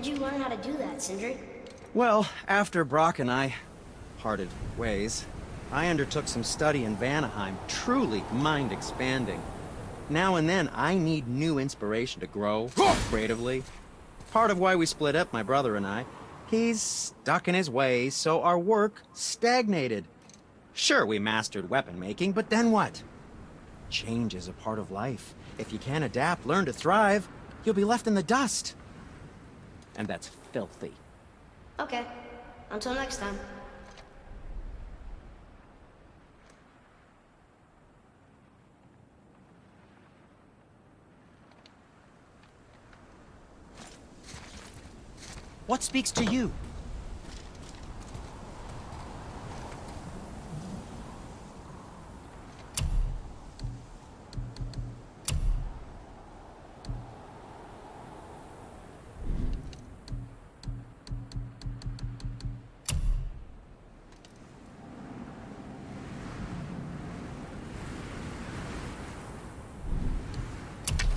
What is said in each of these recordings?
Where'd you learn how to do that, Sindri? Well, after Brock and I parted ways, I undertook some study in Vanaheim, truly mind-expanding. Now and then, I need new inspiration to grow creatively. Part of why we split up, my brother and I. He's stuck in his ways, so our work stagnated. Sure, we mastered weapon making, but then what? Change is a part of life. If you can't adapt, learn to thrive, you'll be left in the dust. And that's filthy. Okay. Until next time. What speaks to you?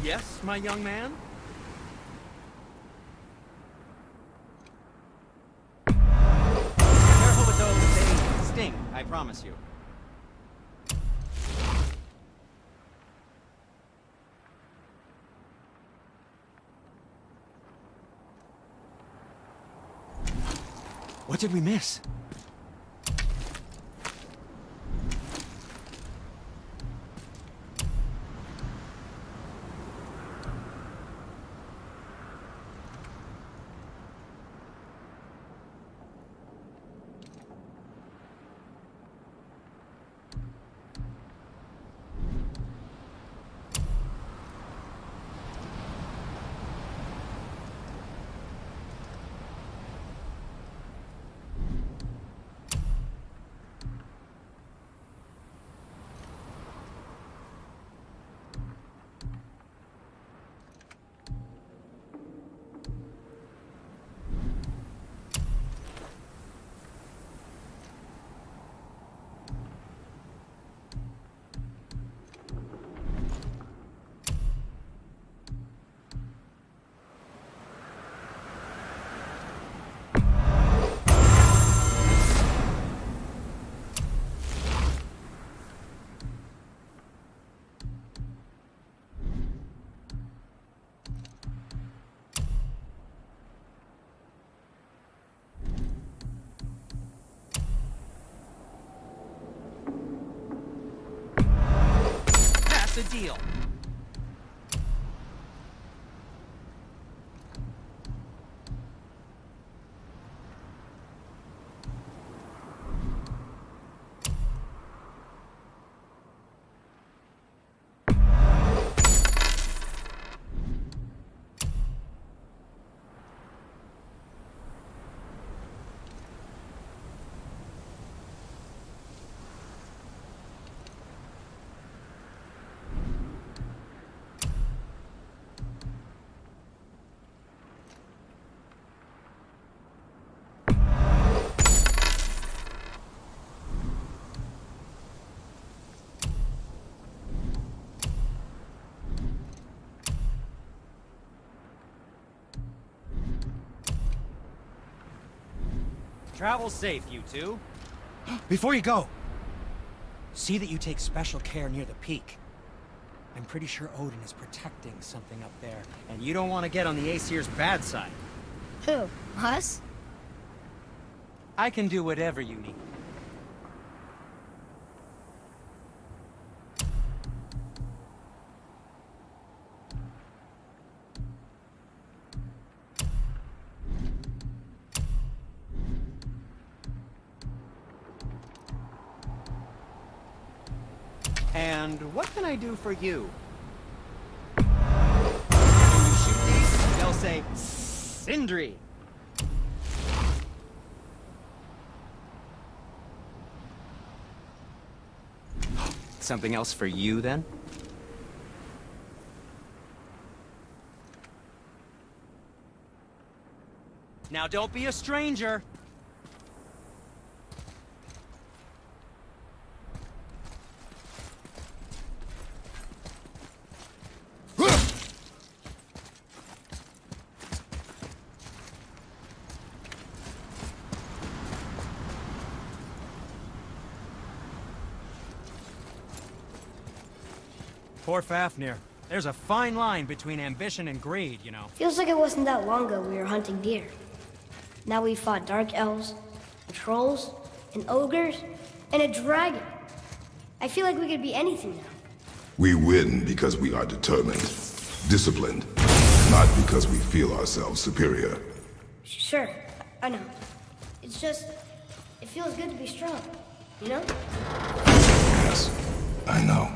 Yes, my young man? Careful with those, they sting, I promise you. What did we miss? The deal. Travel safe, you two. Before you go, see that you take special care near the peak. I'm pretty sure Odin is protecting something up there, and you don't want to get on the Aesir's bad side. Who? Us? I can do whatever you need. And what can I do for you? When you shoot these, they'll say, Sindri. Something else for you, then? Now don't be a stranger. Poor Fafnir. There's a fine line between ambition and greed, you know. Feels like it wasn't that long ago we were hunting deer. Now we fought dark elves, and trolls, and ogres, and a dragon. I feel like we could be anything now. We win because we are determined, disciplined, not because we feel ourselves superior. Sure, I know. It's just, it feels good to be strong, you know? Yes, I know.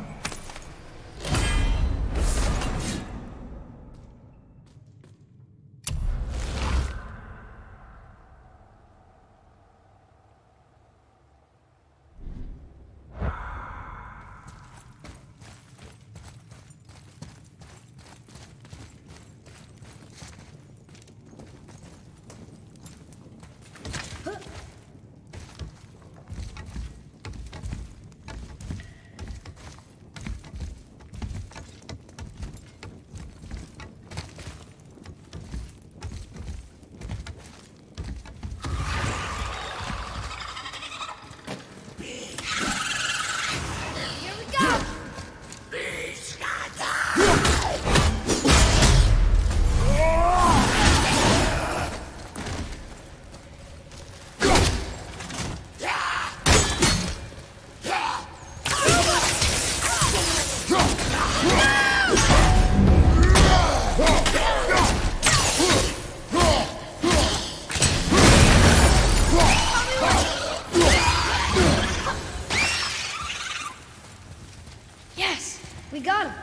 Yes, we got him.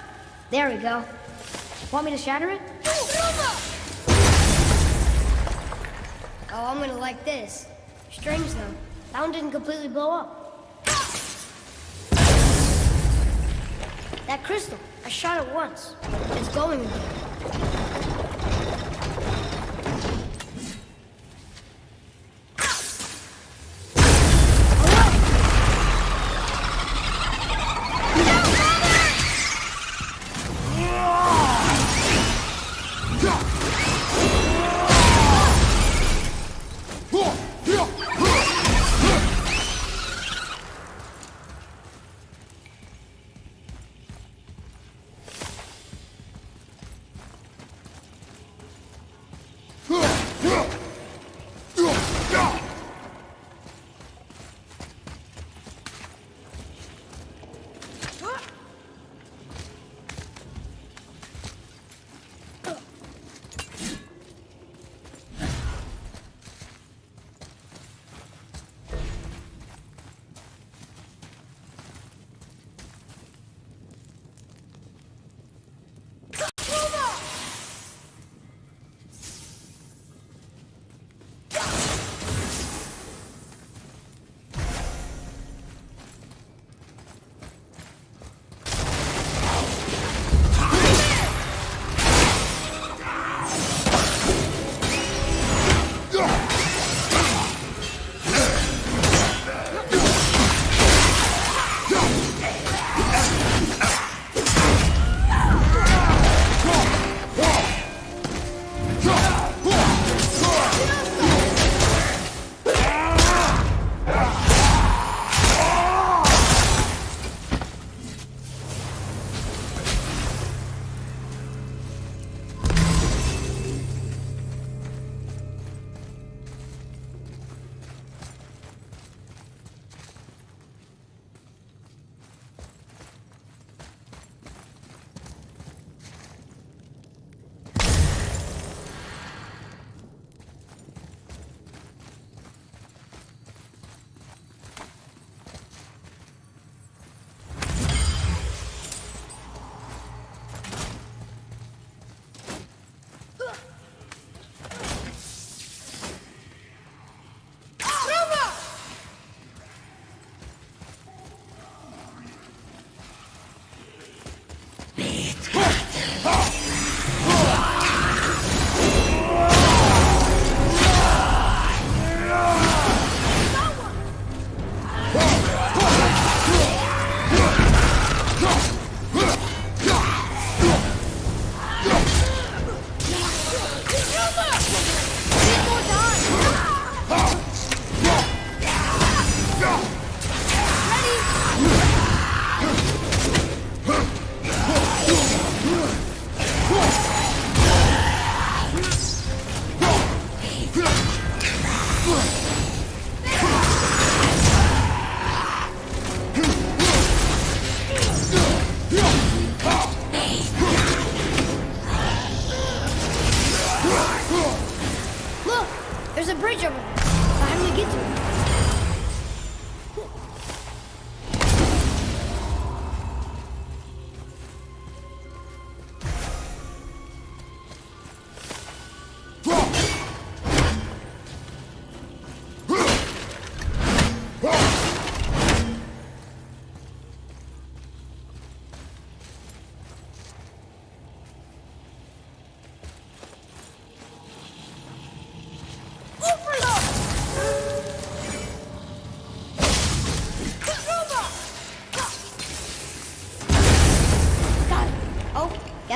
There we go. Want me to shatter it? Oh, I'm gonna like this. Strange though, that one didn't completely blow up. That crystal, I shot it once. It's going again.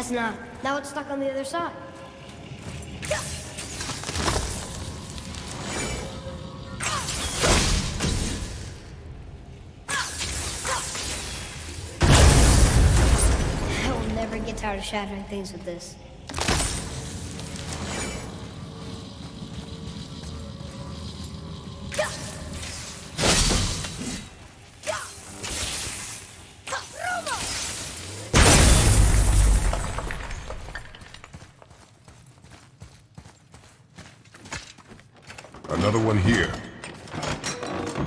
Guess not. Now it's stuck on the other side. I will never get tired of shattering things with this. Another one here.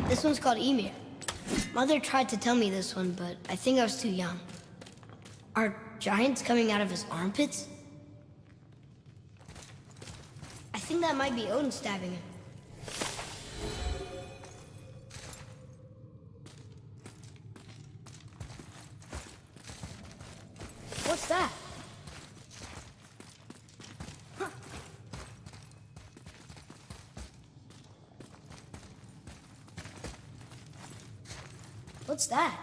This one's called Emir. Mother tried to tell me this one, but I think I was too young. Are giants coming out of his armpits? I think that might be Odin stabbing him. What's that? What's that?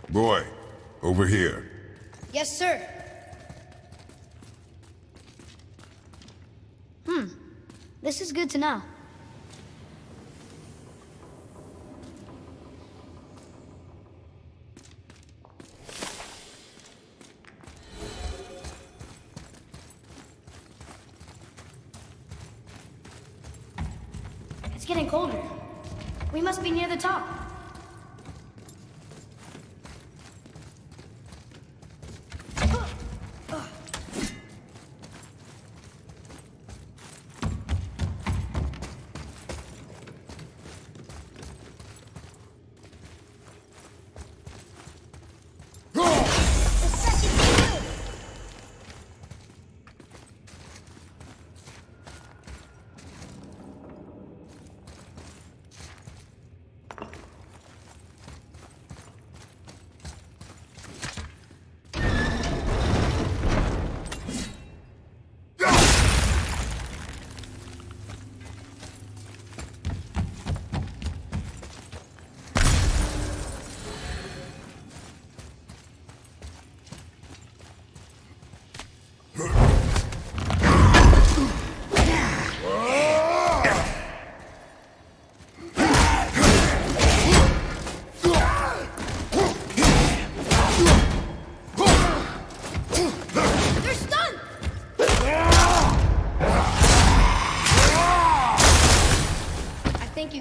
Boy, over here. Yes, sir. This is good to know. It's getting colder. We must be near the top.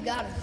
Got him.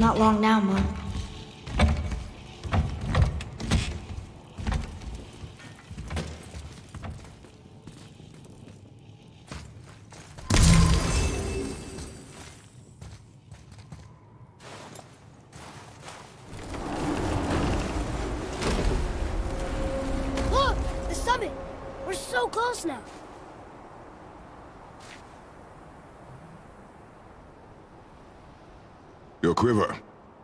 Not long now, Mom. Look! The summit! We're so close now! Your quiver.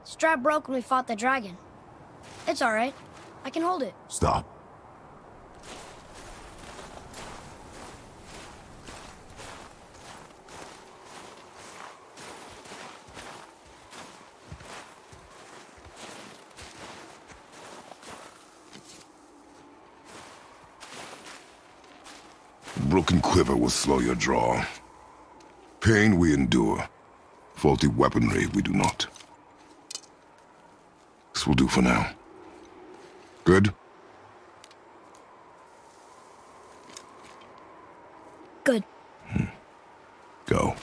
Strap broke when we fought the dragon. It's alright. I can hold it. Stop. Broken quiver will slow your draw. Pain we endure. Faulty weaponry we do not. This will do for now. Good? Good. Go.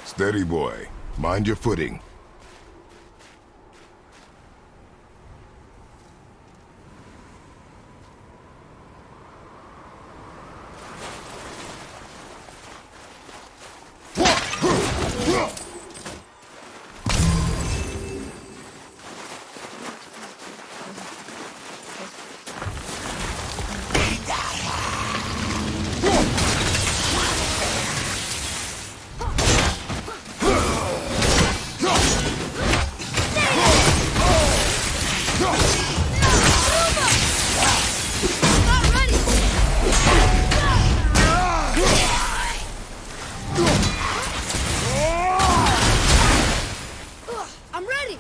Steady, boy. Mind your footing. I'm ready!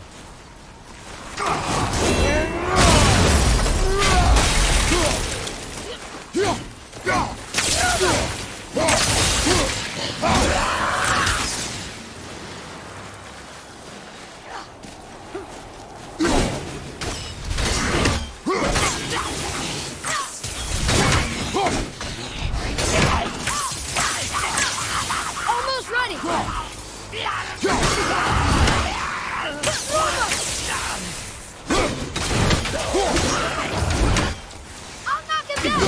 Almost ready! I'll knock him down!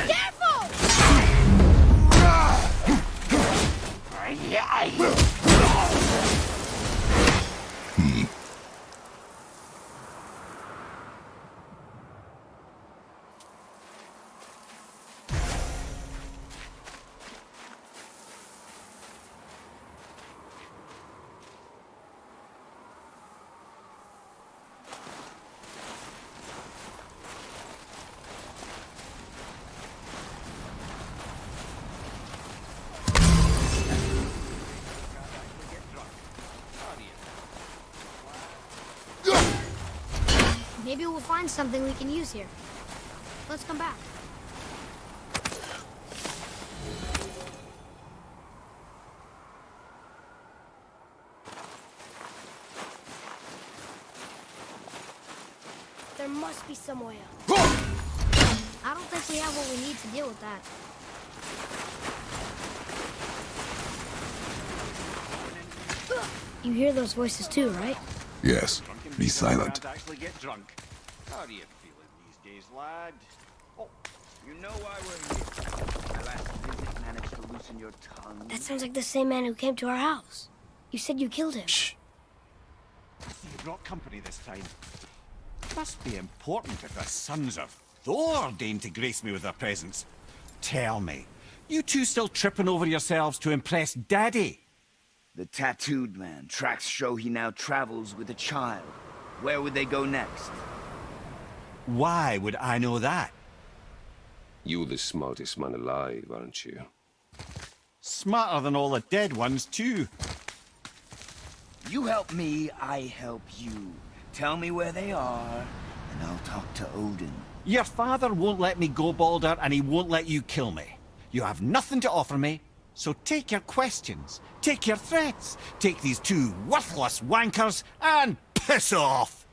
Careful! Maybe we'll find something we can use here. Let's come back. There must be some way out. I don't think we have what we need to deal with that. You hear those voices too, right? Yes. Be silent. Can't actually get drunk. How are you feeling these days, lad? Oh, you know why we're here. My last visit managed to loosen your tongue. That sounds like the same man who came to our house. You said you killed him. Shh. I see you brought company this time. Must be important if the sons of Thor deign to grace me with their presence. Tell me, you two still tripping over yourselves to impress Daddy? The tattooed man. Tracks show he now travels with a child. Where would they go next? Why would I know that? You're the smartest man alive, aren't you? Smarter than all the dead ones, too. You help me, I help you. Tell me where they are, and I'll talk to Odin. Your father won't let me go, Balder, and he won't let you kill me. You have nothing to offer me, so take your questions, take your threats, take these two worthless wankers, and piss off!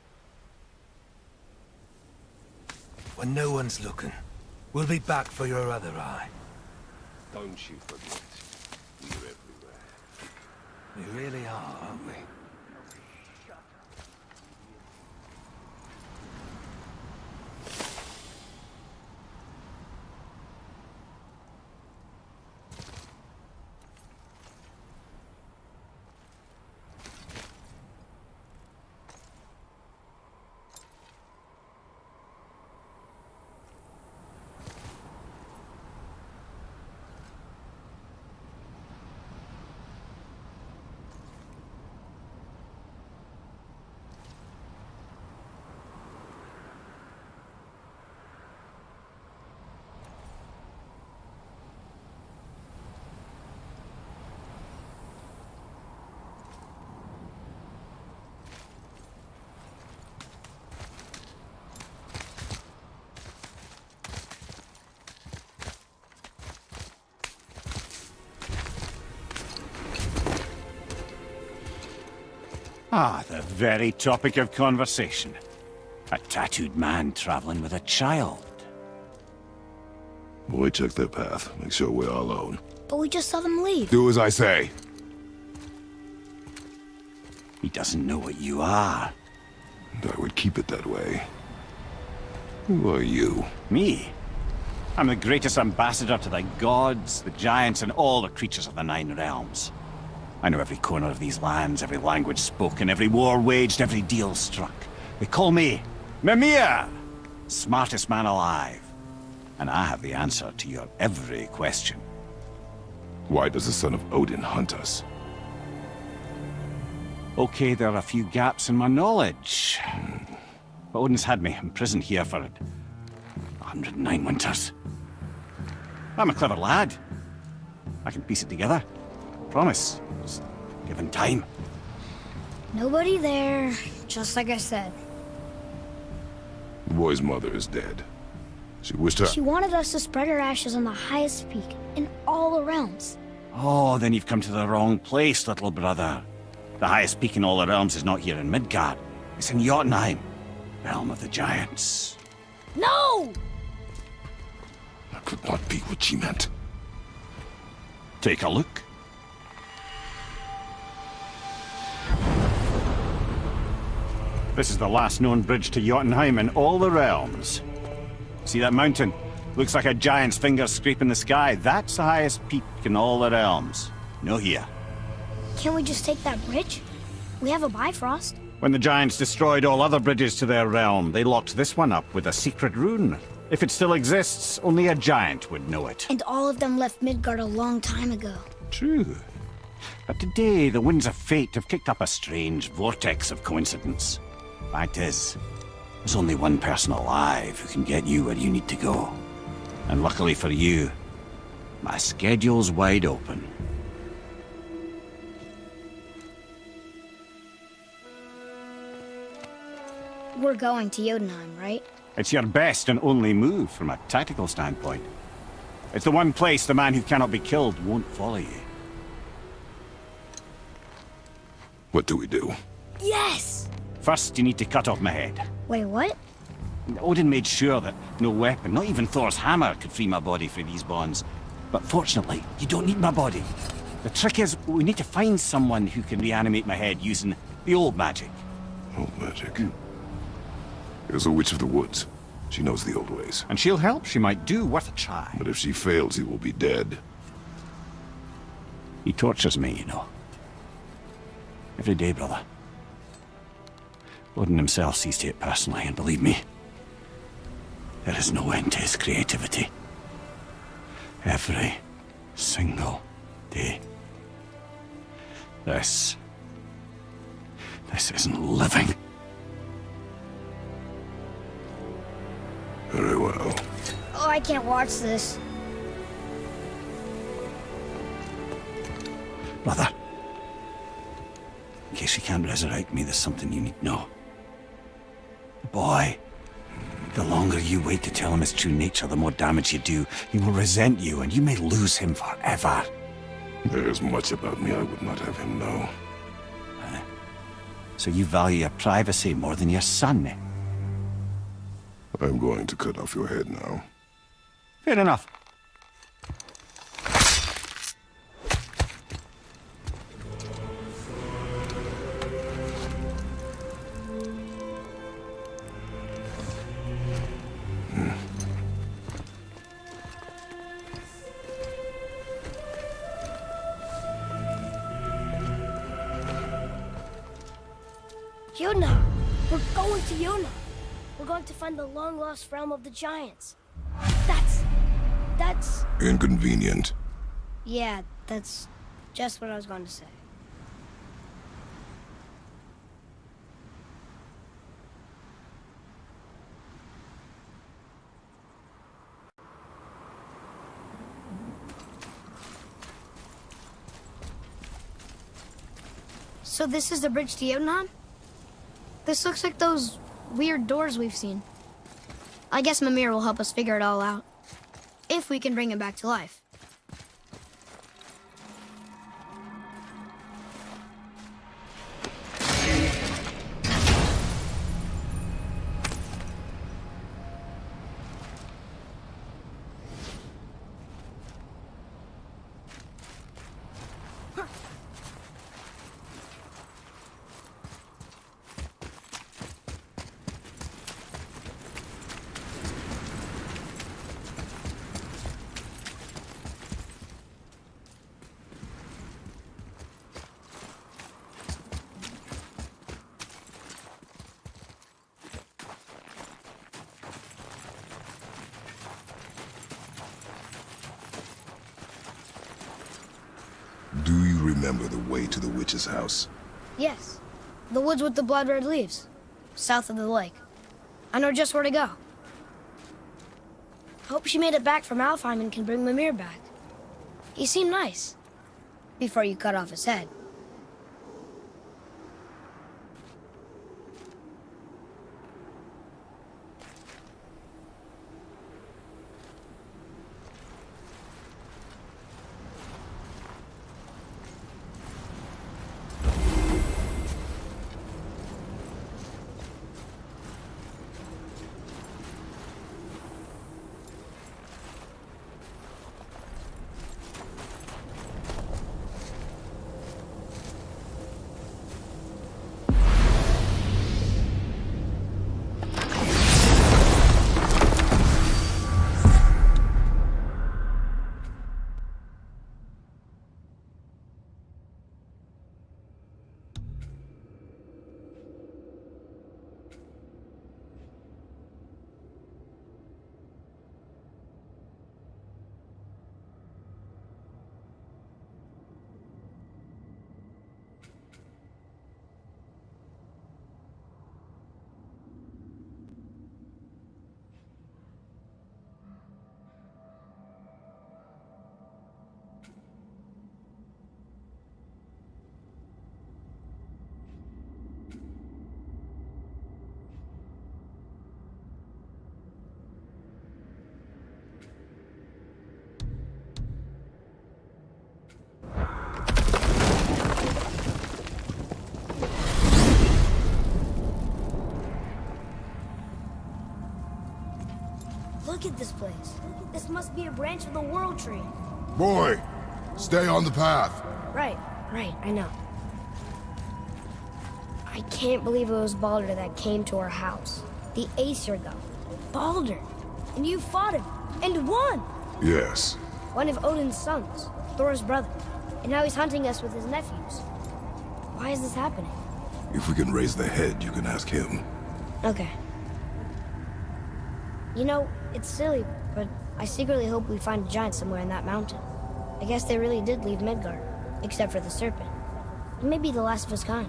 when no one's looking. We'll be back for your other eye. Don't you forget, we're everywhere. We really are, aren't we? Ah, the very topic of conversation. A tattooed man traveling with a child. Boy, check their path. Make sure we're all alone. But we just saw them leave. Do as I say. He doesn't know what you are. And I would keep it that way. Who are you? Me? I'm the greatest ambassador to the gods, the giants, and all the creatures of the Nine Realms. I know every corner of these lands, every language spoken, every war waged, every deal struck. They call me Mimir, smartest man alive. And I have the answer to your every question. Why does the son of Odin hunt us? Okay, there are a few gaps in my knowledge. But Odin's had me imprisoned here for 109 winters. I'm a clever lad. I can piece it together. Promise. Just given time. Nobody there, just like I said. The boy's mother is dead. She wished her... She wanted us to spread her ashes on the highest peak in all the realms. Oh, then you've come to the wrong place, little brother. The highest peak in all the realms is not here in Midgard. It's in Jotunheim, realm of the giants. No! That could not be what she meant. Take a look. This is the last known bridge to Jotunheim in all the realms. See that mountain? Looks like a giant's finger scraping the sky. That's the highest peak in all the realms. No here. Can't we just take that bridge? We have a Bifrost. When the giants destroyed all other bridges to their realm, they locked this one up with a secret rune. If it still exists, only a giant would know it. And all of them left Midgard a long time ago. True. But today, the winds of fate have kicked up a strange vortex of coincidence. Fact is, there's only one person alive who can get you where you need to go. And luckily for you, my schedule's wide open. We're going to Jotunheim, right? It's your best and only move from a tactical standpoint. It's the one place the man who cannot be killed won't follow you. What do we do? Yes! First, you need to cut off my head. Wait, what? Odin made sure that no weapon, not even Thor's hammer, could free my body from these bonds. But fortunately, you don't need my body. The trick is, we need to find someone who can reanimate my head using the old magic. Old magic. There's a witch of the woods. She knows the old ways. And she'll help. She might do. Worth a try. But if she fails, he will be dead. He tortures me, you know. Every day, brother. Odin himself sees to it personally, and believe me, there is no end to his creativity. Every single day. This isn't living. Very well. Oh, I can't watch this. Brother, in case you can't resurrect me, there's something you need to know. The boy, the longer you wait to tell him his true nature, the more damage you do. He will resent you, and you may lose him forever. There's much about me I would not have him know. So you value your privacy more than your son, eh? I'm going to cut off your head now. Fair enough. Yuna! We're going to Yuna! We're going to find the long-lost realm of the giants. That's... Inconvenient. Yeah, that's just what I was going to say. So this is the bridge to Jotunheim? This looks like those weird doors we've seen. I guess Mimir will help us figure it all out. If we can bring him back to life. Do you remember the way to the witch's house? Yes. The woods with the blood-red leaves. South of the lake. I know just where to go. Hope she made it back from Alfheim and can bring Mimir back. He seemed nice. Before you cut off his head. Look at this place. This must be a branch of the World Tree. Boy, stay on the path. Right, I know. I can't believe it was Baldur that came to our house. The Aesir, though. Baldur! And you fought him, and won! Yes. One of Odin's sons, Thor's brother. And now he's hunting us with his nephews. Why is this happening? If we can raise the head, you can ask him. Okay. You know, it's silly, but I secretly hope we find a giant somewhere in that mountain. I guess they really did leave Midgard, except for the serpent. He may be the last of his kind.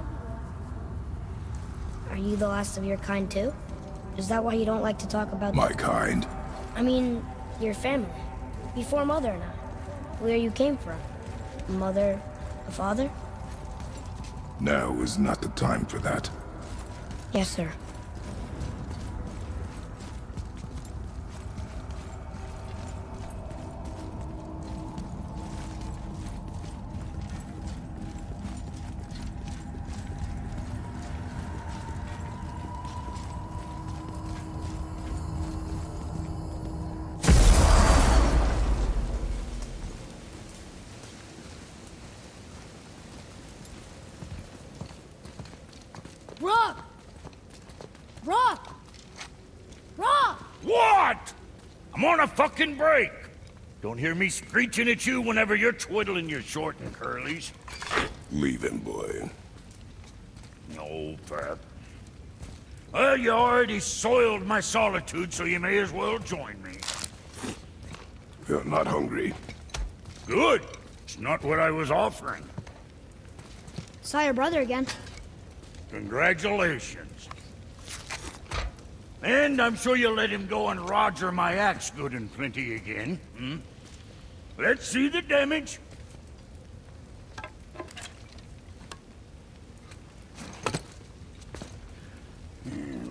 Are you the last of your kind too? Is that why you don't like to talk about... My kind? I mean, your family. Before Mother and I. Where you came from. Mother, a father? Now is not the time for that. Yes, sir. I'm on a fucking break. Don't hear me screeching at you whenever you're twiddling your short and curlies. Leave him, boy. No, Pep. Well, you already soiled my solitude, so you may as well join me. You're not hungry. Good. It's not what I was offering. Saw your brother again. Congratulations. And I'm sure you'll let him go and roger my axe good and plenty again, hmm? Let's see the damage.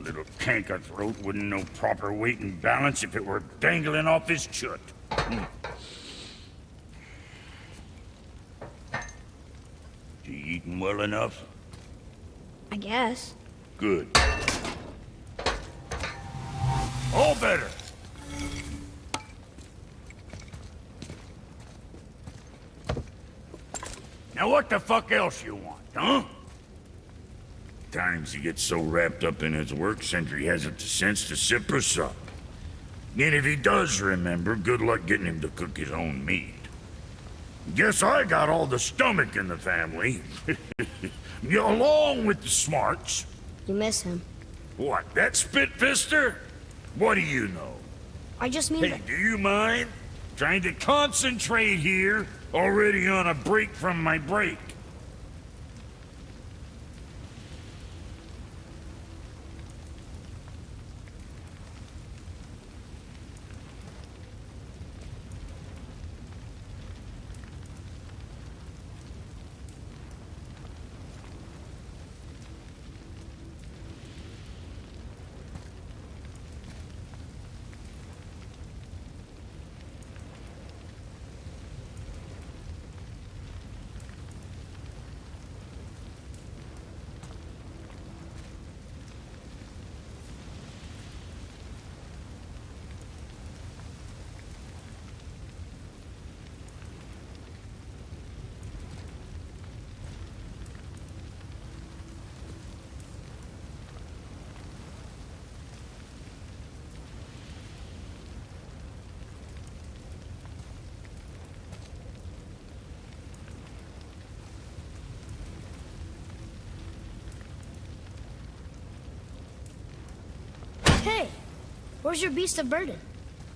Little canker throat wouldn't know proper weight and balance if it were dangling off his chut. You eating well enough? I guess. Good. All better. Now what the fuck else you want, huh? Times he gets so wrapped up in his work, Sentry hasn't the sense to sip or sup. And if he does remember, good luck getting him to cook his own meat. Guess I got all the stomach in the family. Along with the smarts. You miss him. What, that spit-fister? What do you know? I just mean Hey, that... do you mind? Trying to concentrate here, already on a break from my break. Hey, where's your beast of burden?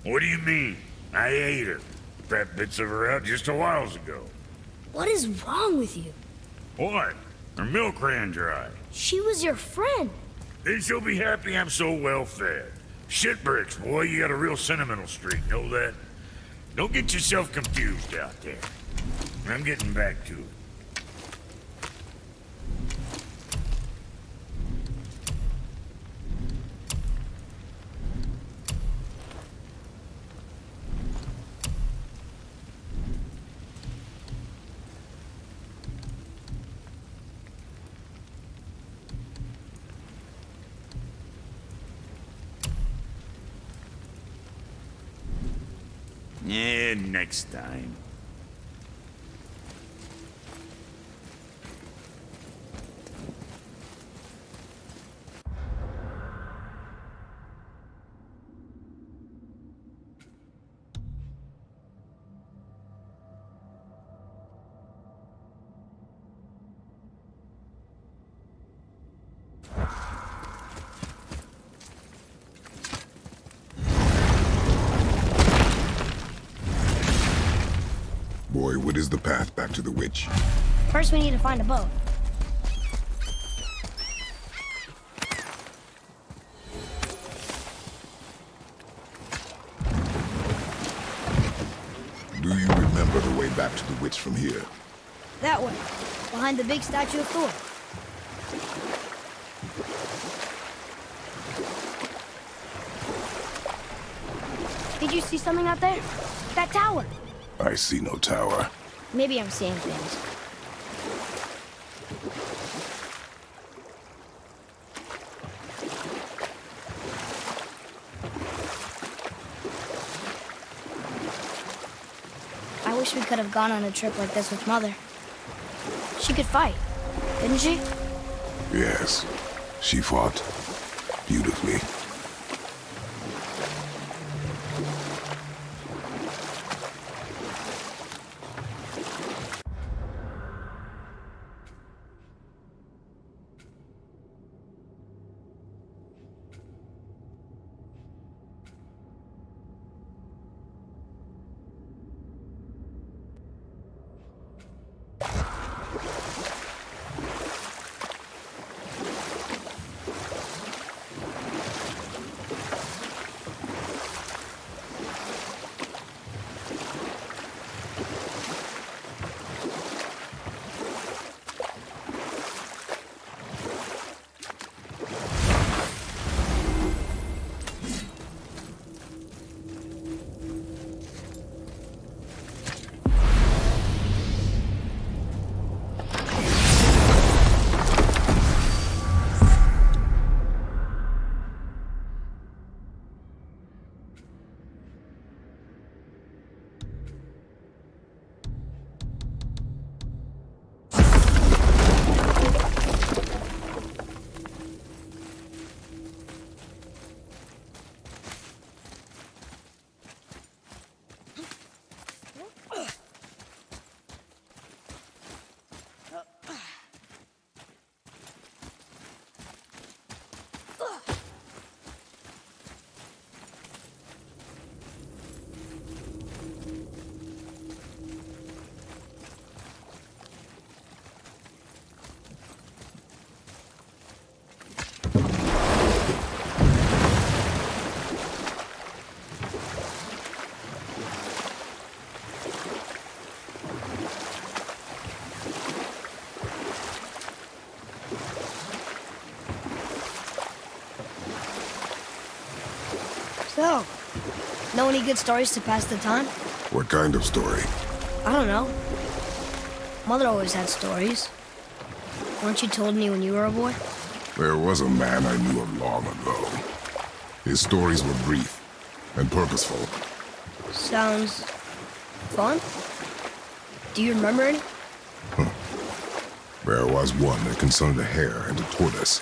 What do you mean? I ate her. Fat bits of her out just a while ago. What is wrong with you? What? Her milk ran dry. She was your friend. Then she'll be happy I'm so well fed. Shit bricks, boy, you got a real sentimental streak, know that? Don't get yourself confused out there. I'm getting back to it. Yeah, next time. Boy, what is the path back to the witch? First, we need to find a boat. Do you remember the way back to the witch from here? That way, behind the big statue of Thor. Did you see something out there? That tower. I see no tower. Maybe I'm seeing things. I wish we could have gone on a trip like this with Mother. She could fight, couldn't she? Yes, she fought beautifully. So, know any good stories to pass the time? What kind of story? I don't know. Mother always had stories. Weren't you told me when you were a boy? There was a man I knew of long ago. His stories were brief and purposeful. Sounds fun. Do you remember any? There was one that concerned a hare and a tortoise.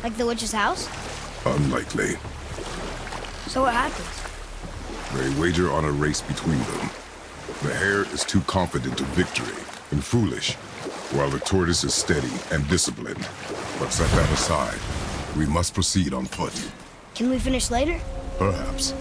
Like the witch's house? Unlikely. So what happens? They wager on a race between them. The hare is too confident of victory and foolish, while the tortoise is steady and disciplined. But set that aside. We must proceed on foot. Can we finish later? Perhaps.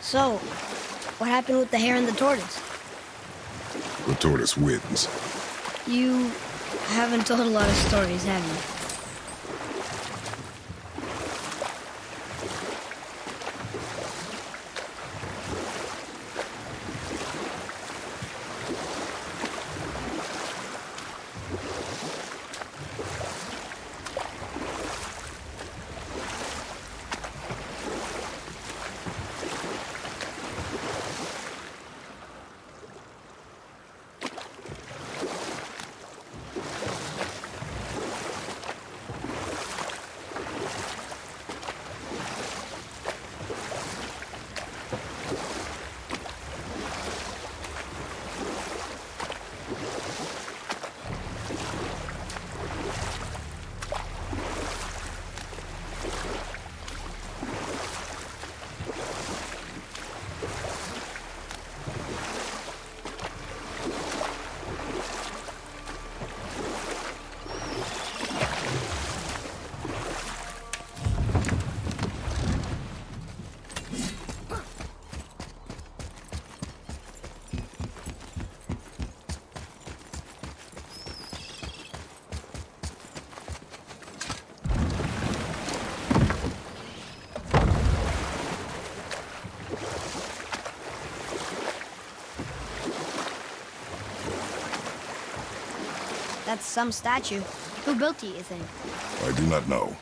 So, what happened with the hare and the tortoise? The tortoise wins. You haven't told a lot of stories, have you? That's some statue. Who built it, you think? I do not know.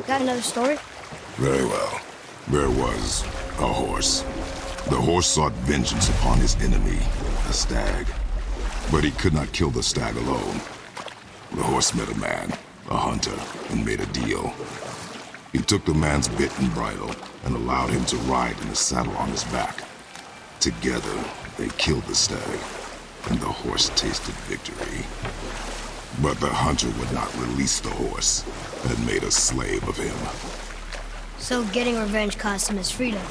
Got another story? Very well. There was a horse. The horse sought vengeance upon his enemy, a stag. But he could not kill the stag alone. The horse met a man, a hunter, and made a deal. He took the man's bit and bridle and allowed him to ride in a saddle on his back. Together, they killed the stag, and the horse tasted victory. But the hunter would not release the horse and made a slave of him. So getting revenge cost him his freedom.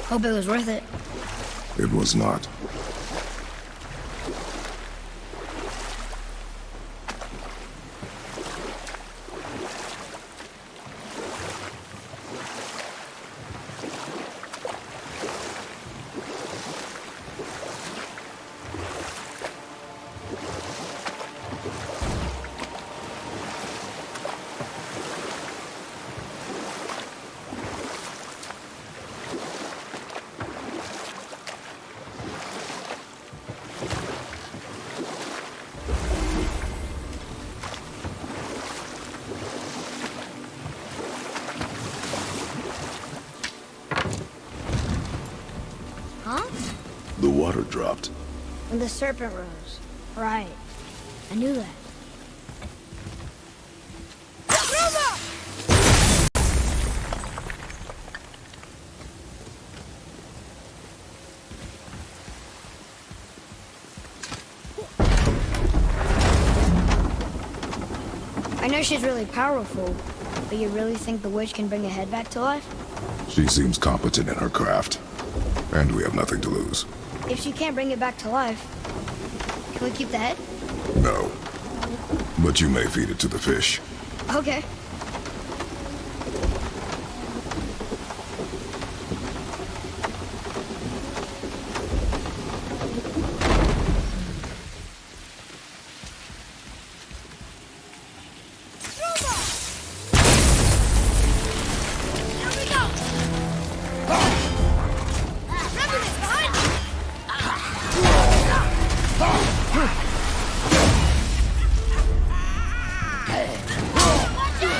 Hope it was worth it. It was not. Huh? The water dropped. When the serpent rose. Right. I knew that. I know she's really powerful, but you really think the witch can bring a head back to life? She seems competent in her craft. And we have nothing to lose. If she can't bring it back to life, can we keep the head? No. But you may feed it to the fish. Okay. Watch out!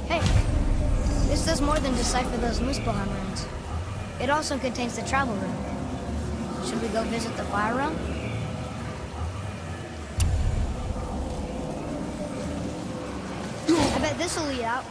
Hey, this does more than decipher those Muspelheim runes. It also contains the travel rune. Should we go visit the fire realm? I bet this'll lead out.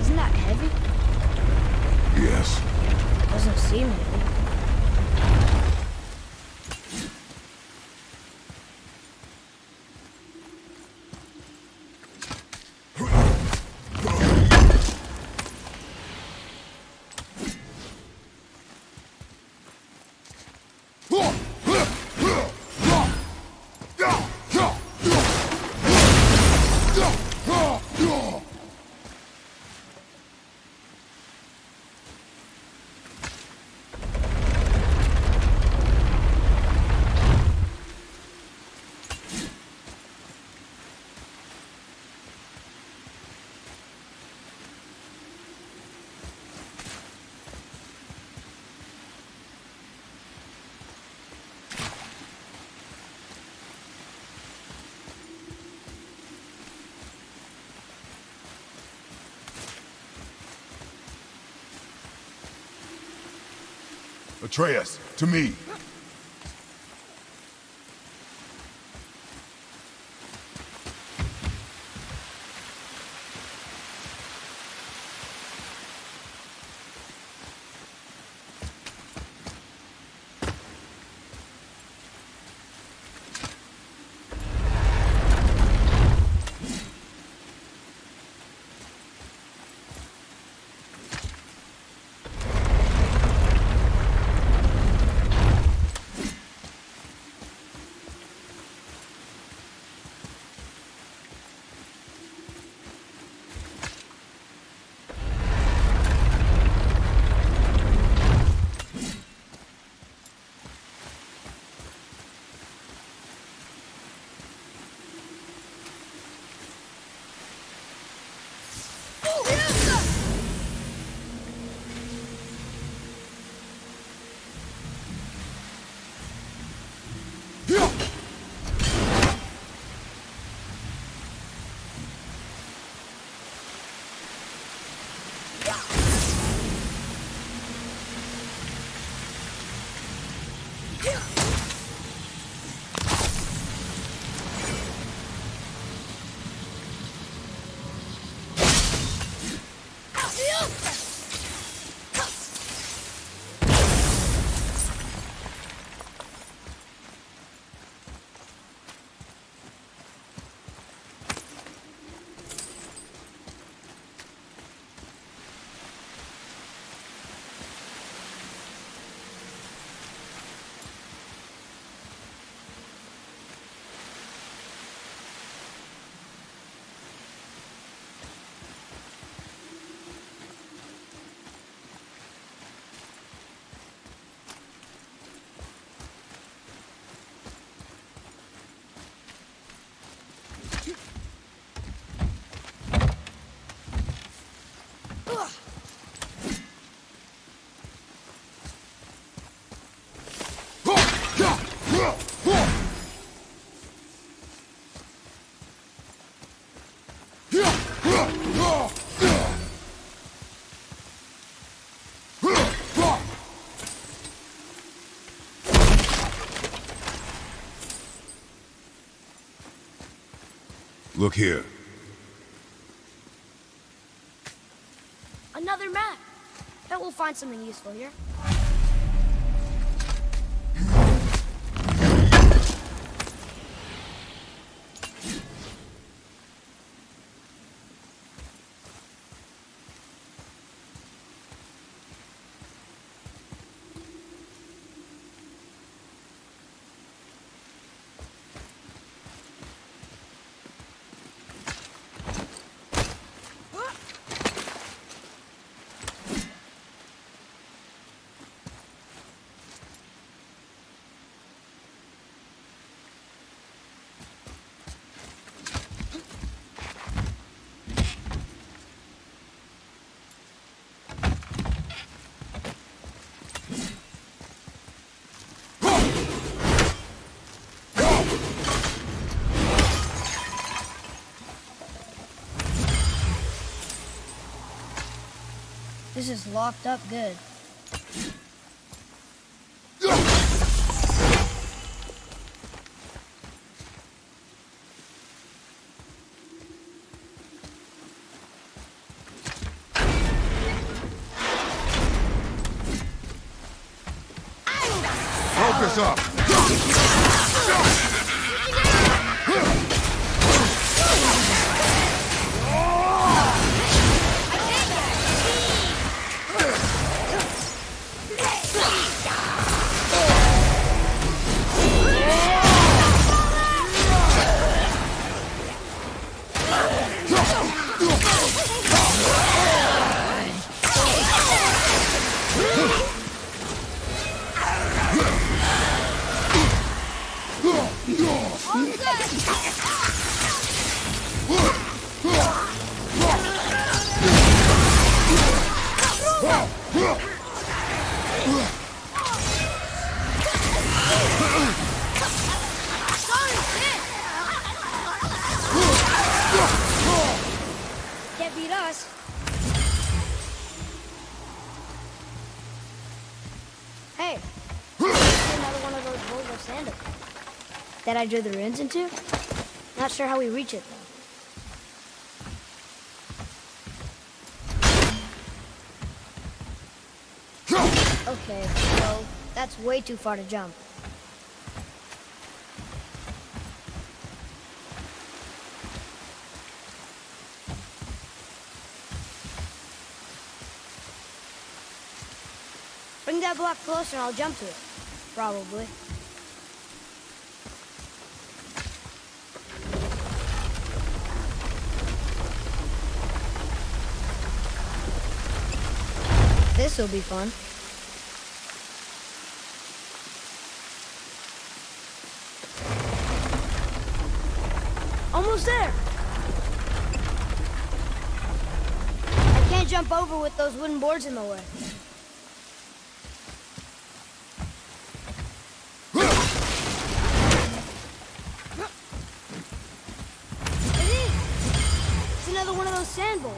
Isn't that heavy? Yes. Doesn't seem heavy. Atreus, to me. Look here. Another map. Bet we'll find something useful here. This is locked up good. Focus up! Can't beat us. Hey, another one of those Volvo sandals that I drew the runes into. Not sure how we reach it though. Okay, so that's way too far to jump. Bring that block closer and I'll jump to it. Probably. This'll be fun. Almost there. I can't jump over with those wooden boards in the way. Another one of those sand bowls.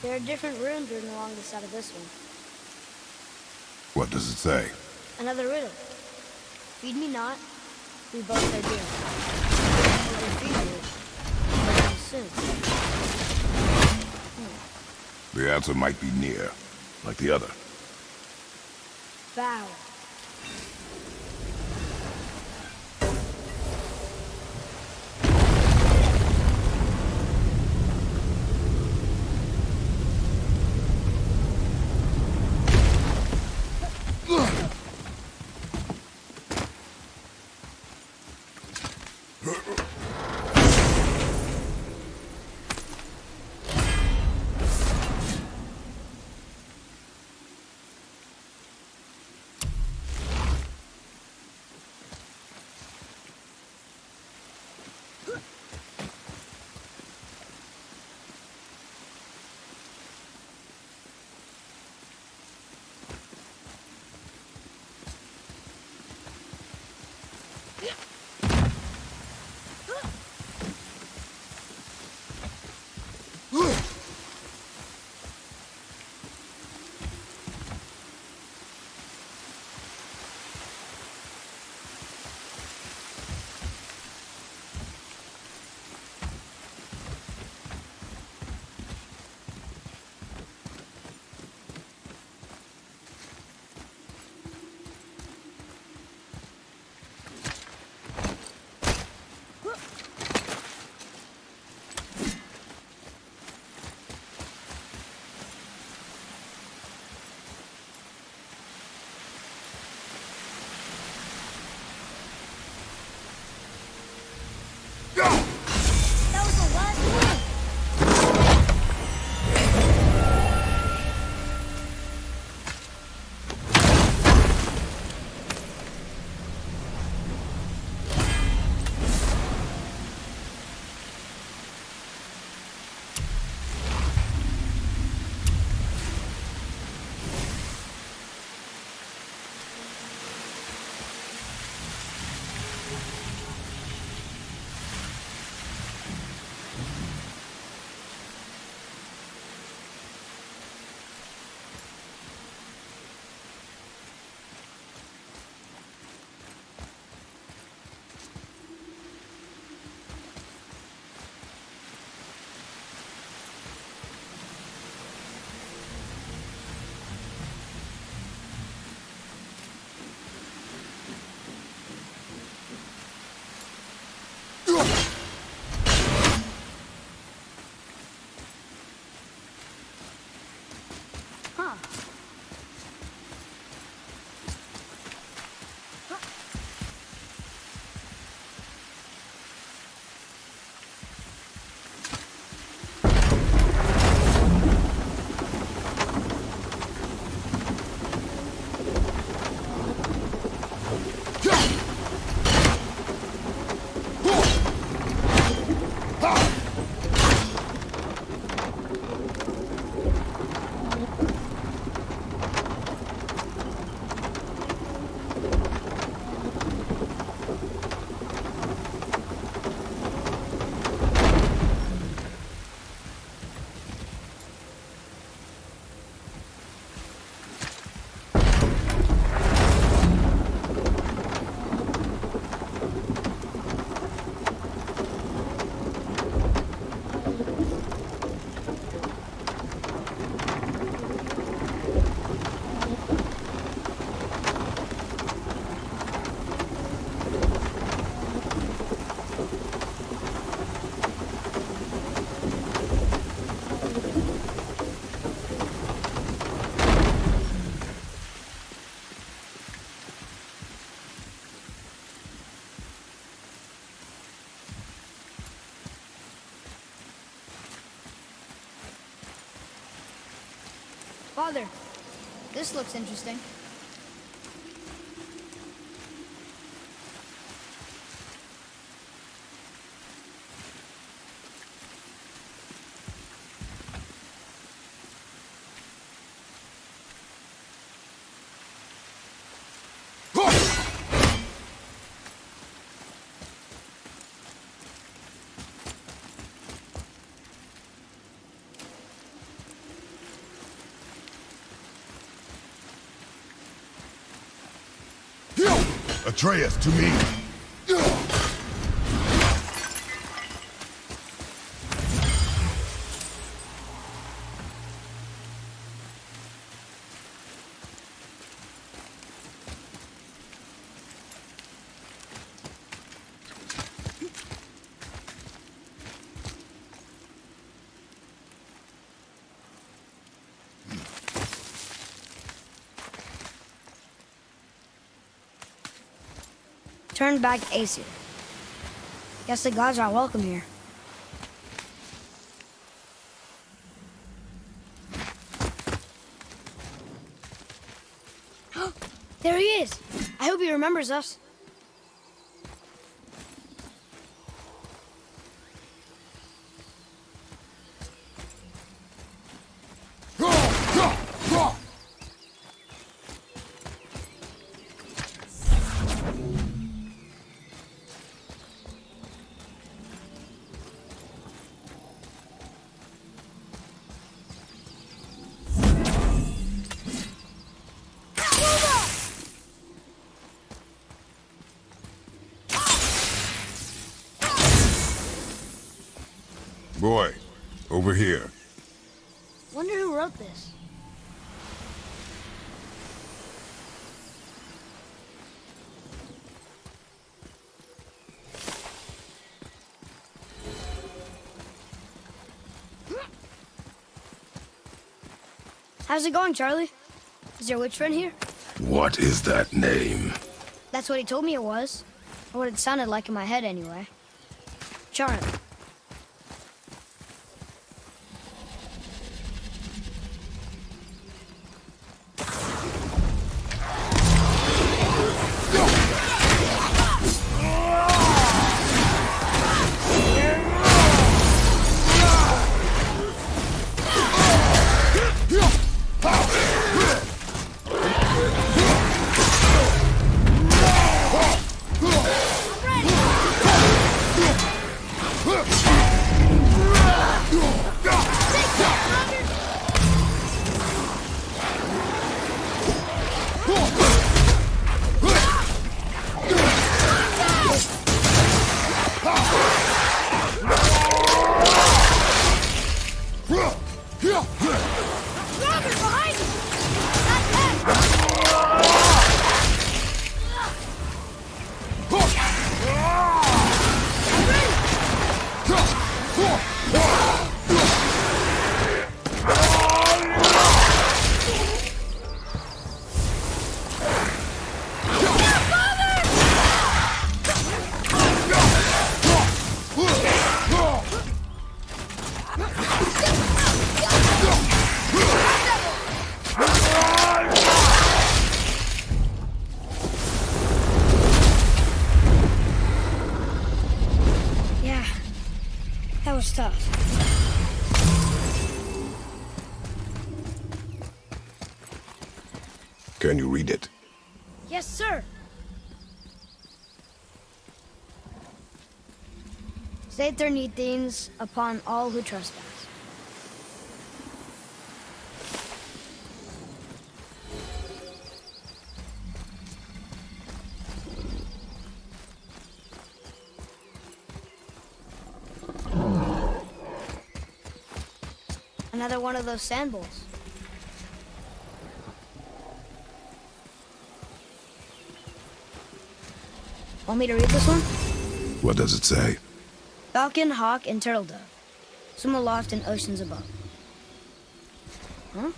There are different runes written along the side of this one. What does it say? Another riddle. Feed me not, we both are dear. I will feed you, but soon. The answer might be near, like the other. Bow. Father, this looks interesting. Atreus, to me. Turn back Aesir. Guess the gods are welcome here. There he is! I hope he remembers us. Boy, over here. Wonder who wrote this. How's it going, Charlie? Is your witch friend here? What is that name? That's what he told me it was. Or what it sounded like in my head, anyway. Charlie. That was tough. Can you read it? Yes, sir. State their need things upon all who trespass. Another one of those sand bowls. Want me to read this one? What does it say? Falcon, hawk, and turtle dove. Swim aloft in oceans above. Huh?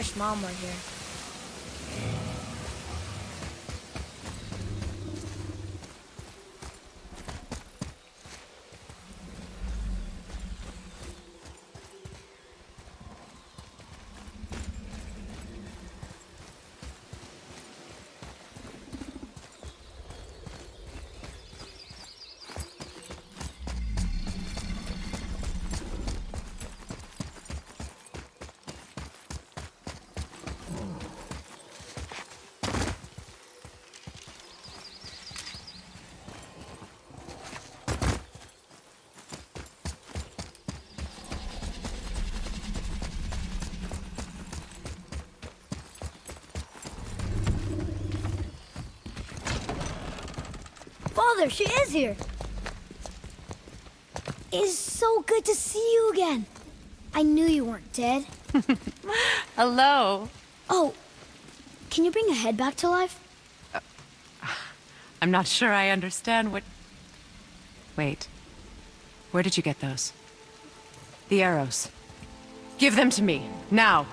wish Mom were here. Father, she is here. It's so good to see you again. I knew you weren't dead. Hello. Oh, can you bring a head back to life? I'm not sure I understand what... Wait. Where did you get those? The arrows. Give them to me, now.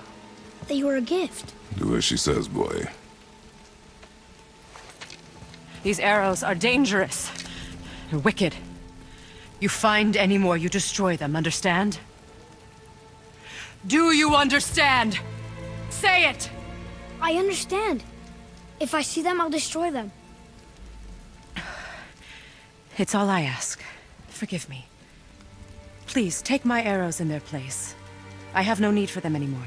They were a gift. Do as she says, boy. These arrows are dangerous. They're wicked. You find any more, you destroy them, understand? Do you understand? Say it! I understand. If I see them, I'll destroy them. It's all I ask. Forgive me. Please, take my arrows in their place. I have no need for them anymore.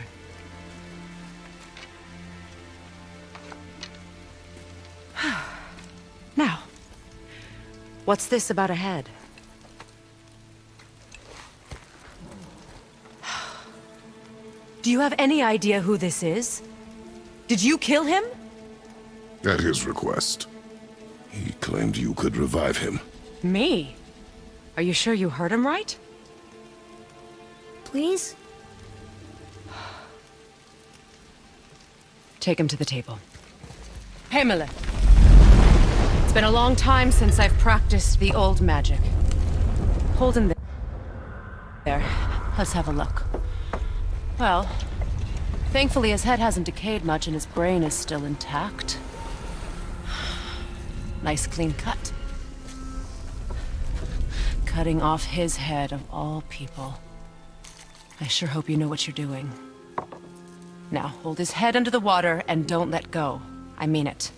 Now, what's this about a head? Do you have any idea who this is? Did you kill him? At his request. He claimed you could revive him. Me? Are you sure you heard him right? Please? Take him to the table. Pamela. It's been a long time since I've practiced the old magic. Hold him there. Let's have a look. Well, thankfully his head hasn't decayed much and his brain is still intact. Nice clean cut. Cutting off his head of all people. I sure hope you know what you're doing. Now, hold his head under the water and don't let go. I mean it.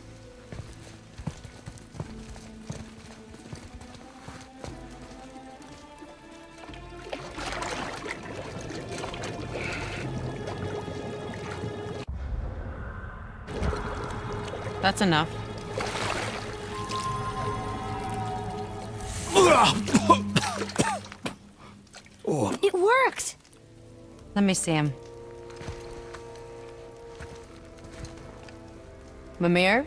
That's enough. It worked! Let me see him. Mimir?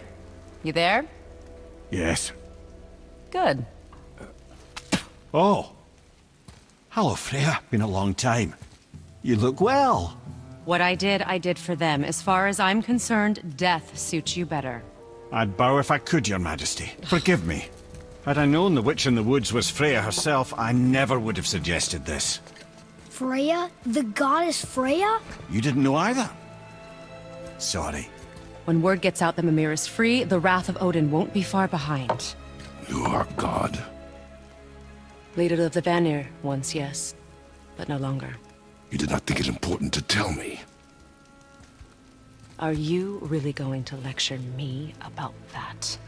You there? Yes. Good. Oh. Hello, Freya. Been a long time. You look well. What I did for them. As far as I'm concerned, death suits you better. I'd bow if I could, Your Majesty. Forgive me. Had I known the witch in the woods was Freya herself, I never would have suggested this. Freya? The goddess Freya? You didn't know either? Sorry. When word gets out that Mimir is free, the wrath of Odin won't be far behind. You are God. Leader of the Vanir, once, yes. But no longer. You did not think it important to tell me. Are you really going to lecture me about that?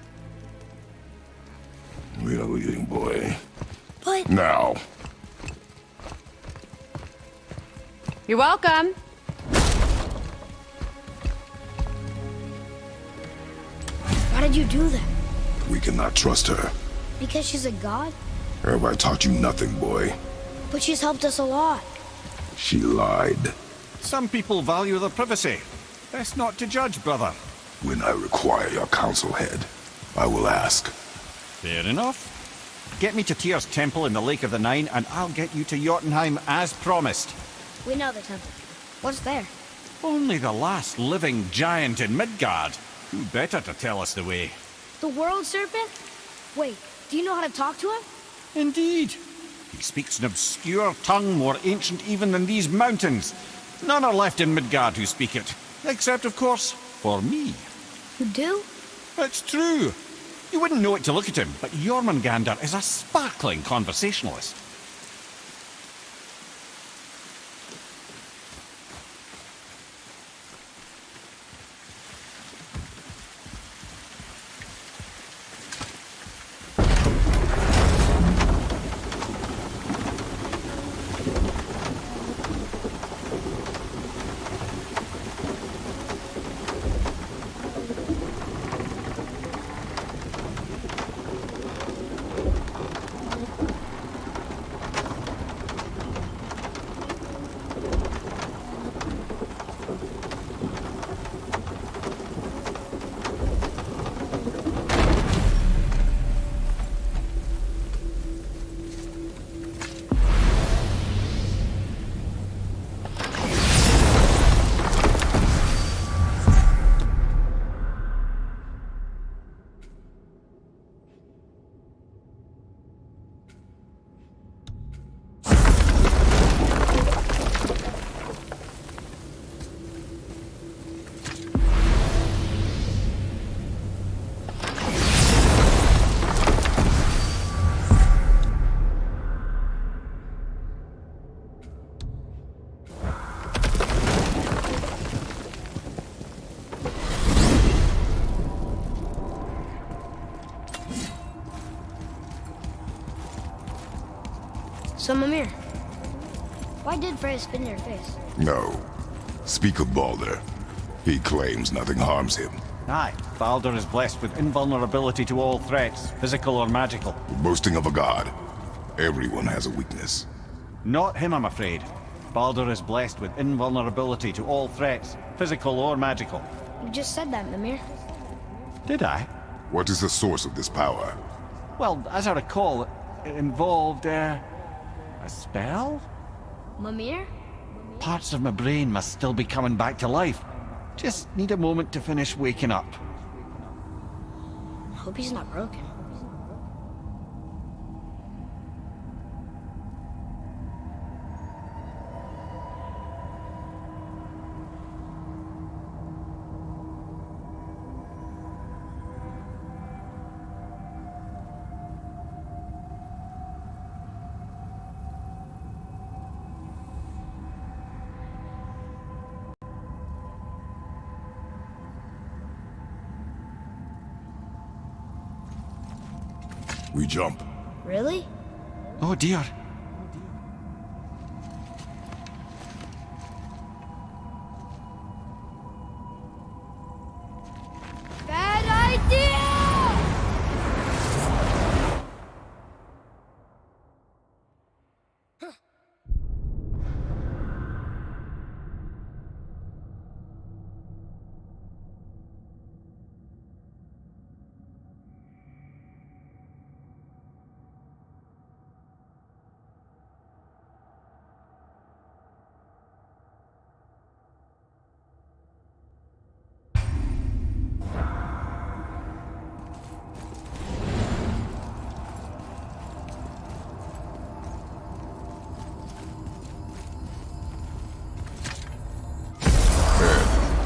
We are leaving, boy. But... Now. You're welcome. Why did you do that? We cannot trust her. Because she's a god? Have I taught you nothing, boy? But she's helped us a lot. She lied. Some people value their privacy. Best not to judge, brother. When I require your council head, I will ask. Fair enough. Get me to Tyr's temple in the Lake of the Nine, and I'll get you to Jotunheim as promised. We know the temple. What's there? Only the last living giant in Midgard. Who better to tell us the way? The world serpent? Wait, do you know how to talk to him? Indeed. He speaks an obscure tongue more ancient even than these mountains. None are left in Midgard who speak it. Except, of course, for me. You do? It's true. You wouldn't know it to look at him, but Jormungandr is a sparkling conversationalist. So, Mimir, why did Freya spit in your face? No. Speak of Baldur. He claims nothing harms him. Aye, Baldur is blessed with invulnerability to all threats, physical or magical. Boasting of a god. Everyone has a weakness. Not him, I'm afraid. Baldur is blessed with invulnerability to all threats, physical or magical. You just said that, Mimir. Did I? What is the source of this power? Well, as I recall, it involved, a spell? Mimir? Parts of my brain must still be coming back to life. Just need a moment to finish waking up. Hope he's not broken. We jump. Really? Oh dear. Bad idea!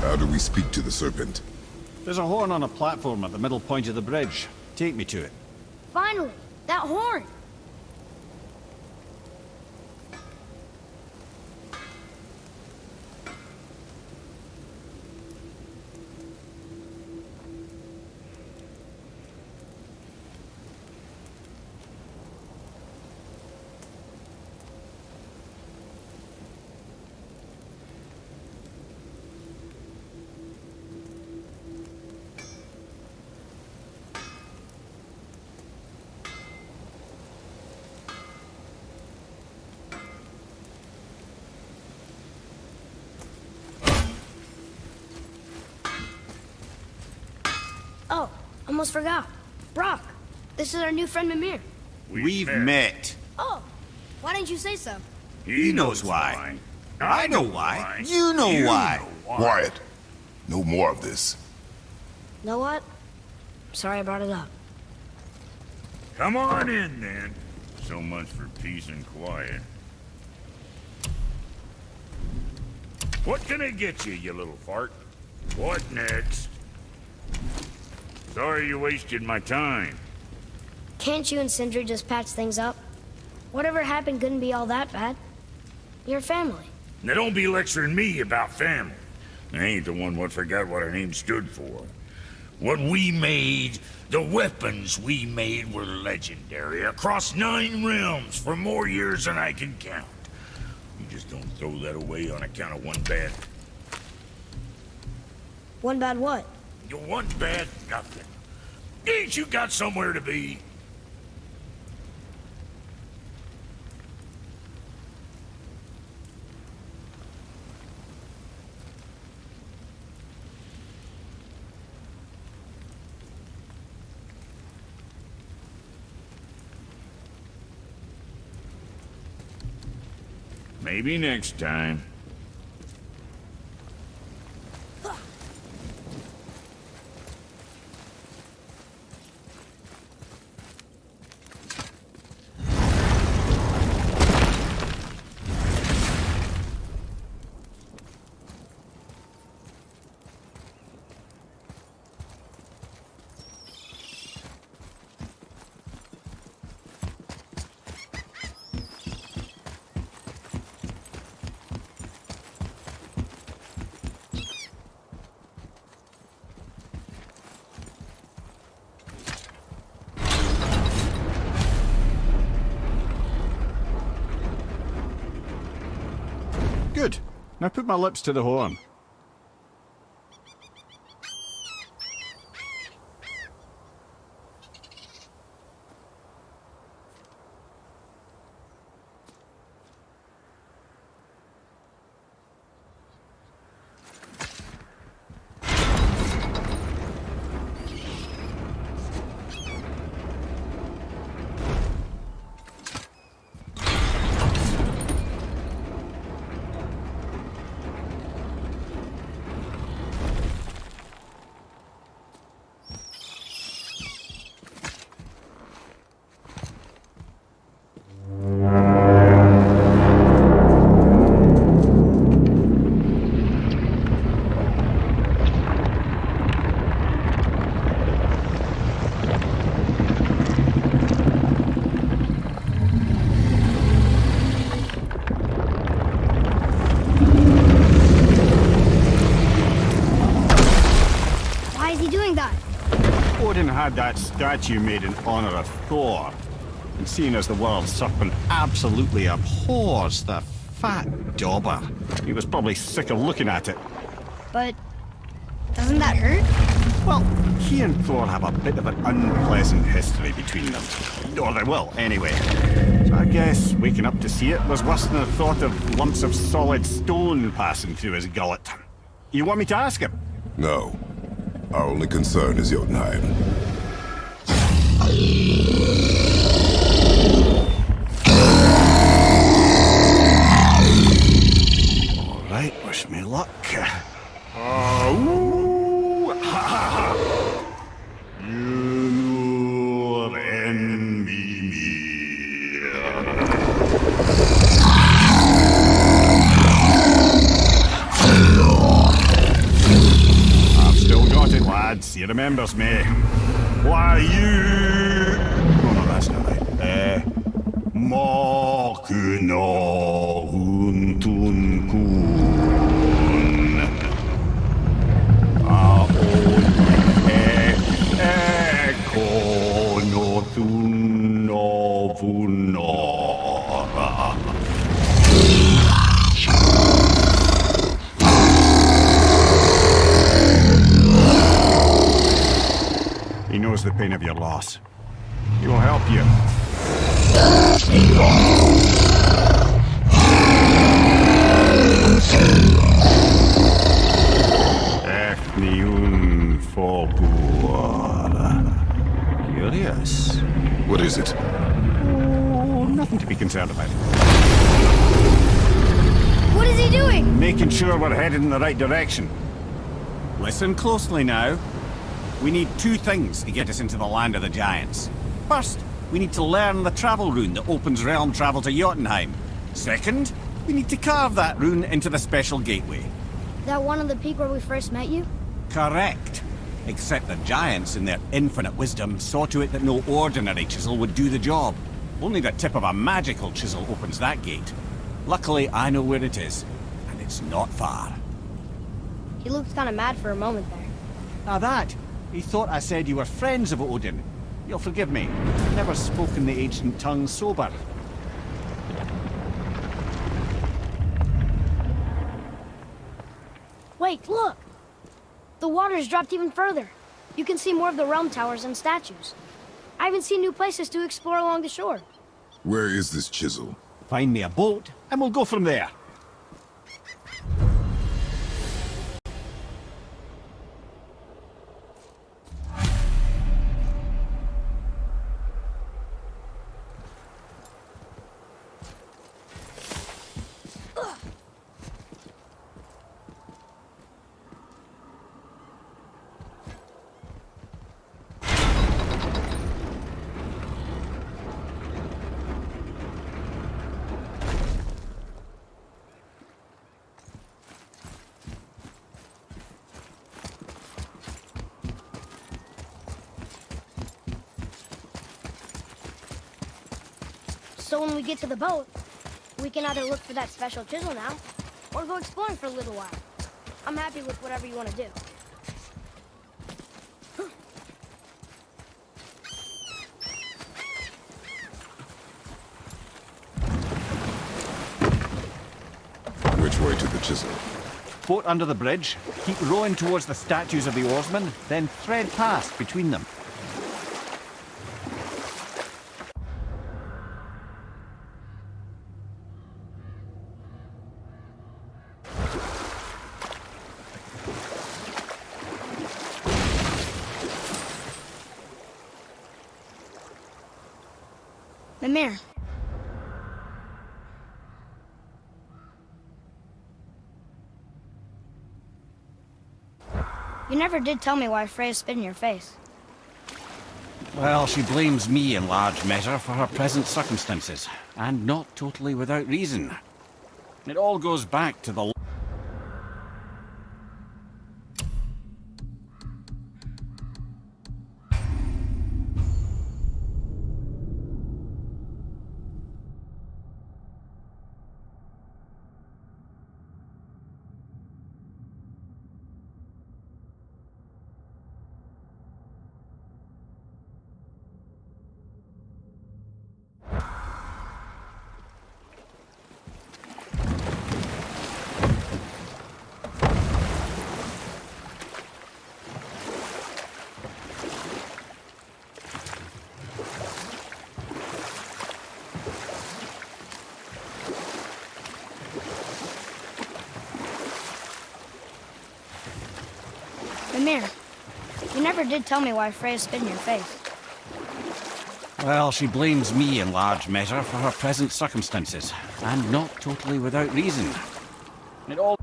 How do we speak to the serpent? There's a horn on a platform at the middle point of the bridge. Take me to it. Finally! That horn! Oh, almost forgot. Brock, this is our new friend Mimir. We've met. Oh, why didn't you say so? He knows why. I know why. You know why. Quiet. No more of this. Know what? Sorry I brought it up. Come on in, then. So much for peace and quiet. What can I get you, you little fart? What next? Sorry you wasted my time. Can't you and Sindri just patch things up? Whatever happened couldn't be all that bad. You're family. Now don't be lecturing me about family. I ain't the one what forgot what our name stood for. What we made, the weapons we made were legendary across 9 realms for more years than I can count. You just don't throw that away on account of one bad... One bad what? One bad nothing. Ain't you got somewhere to be? Maybe next time. Good. Now put my lips to the horn. Odin had that statue made in honor of Thor. And seeing as the world serpent absolutely abhors the fat dauber, he was probably sick of looking at it. But doesn't that hurt? Well, he and Thor have a bit of an unpleasant history between them. Or they will, anyway. So I guess waking up to see it was worse than the thought of lumps of solid stone passing through his gullet. You want me to ask him? No. Our only concern is Jotunheim. All right, wish me luck. You envy me. I've still got it, lads. He remembers me. Why you? Oh no, that's not right. Makuna huntun kun. Kono thuno vunora. He knows the pain of your loss. He will help you. Ethniun Fobuar. Curious. What is it? Oh, nothing to be concerned about. What is he doing? Making sure we're headed in the right direction. Listen closely now. We need 2 things to get us into the land of the giants. First, we need to learn the travel rune that opens realm travel to Jotunheim. Second, we need to carve that rune into the special gateway. That one on the peak where we first met you? Correct. Except the giants, in their infinite wisdom, saw to it that no ordinary chisel would do the job. Only the tip of a magical chisel opens that gate. Luckily, I know where it is, and it's not far. He looked kind of mad for a moment there. Now that, he thought I said you were friends of Odin. You'll forgive me. I've never spoken the ancient tongue sober. Wait, look! The water's dropped even further. You can see more of the realm towers and statues. I haven't seen new places to explore along the shore. Where is this chisel? Find me a boat, and we'll go from there. So when we get to the boat, we can either look for that special chisel now, or go exploring for a little while. I'm happy with whatever you want to do. Which way to the chisel? Boat under the bridge, keep rowing towards the statues of the oarsmen, then thread past between them. Mimir. You never did tell me why Freya spit in your face. Well, she blames me in large measure for her present circumstances, and not totally without reason. It all goes back to the... Mimir, you never did tell me why Freya spit in your face. Well, she blames me in large measure for her present circumstances, and not totally without reason. It all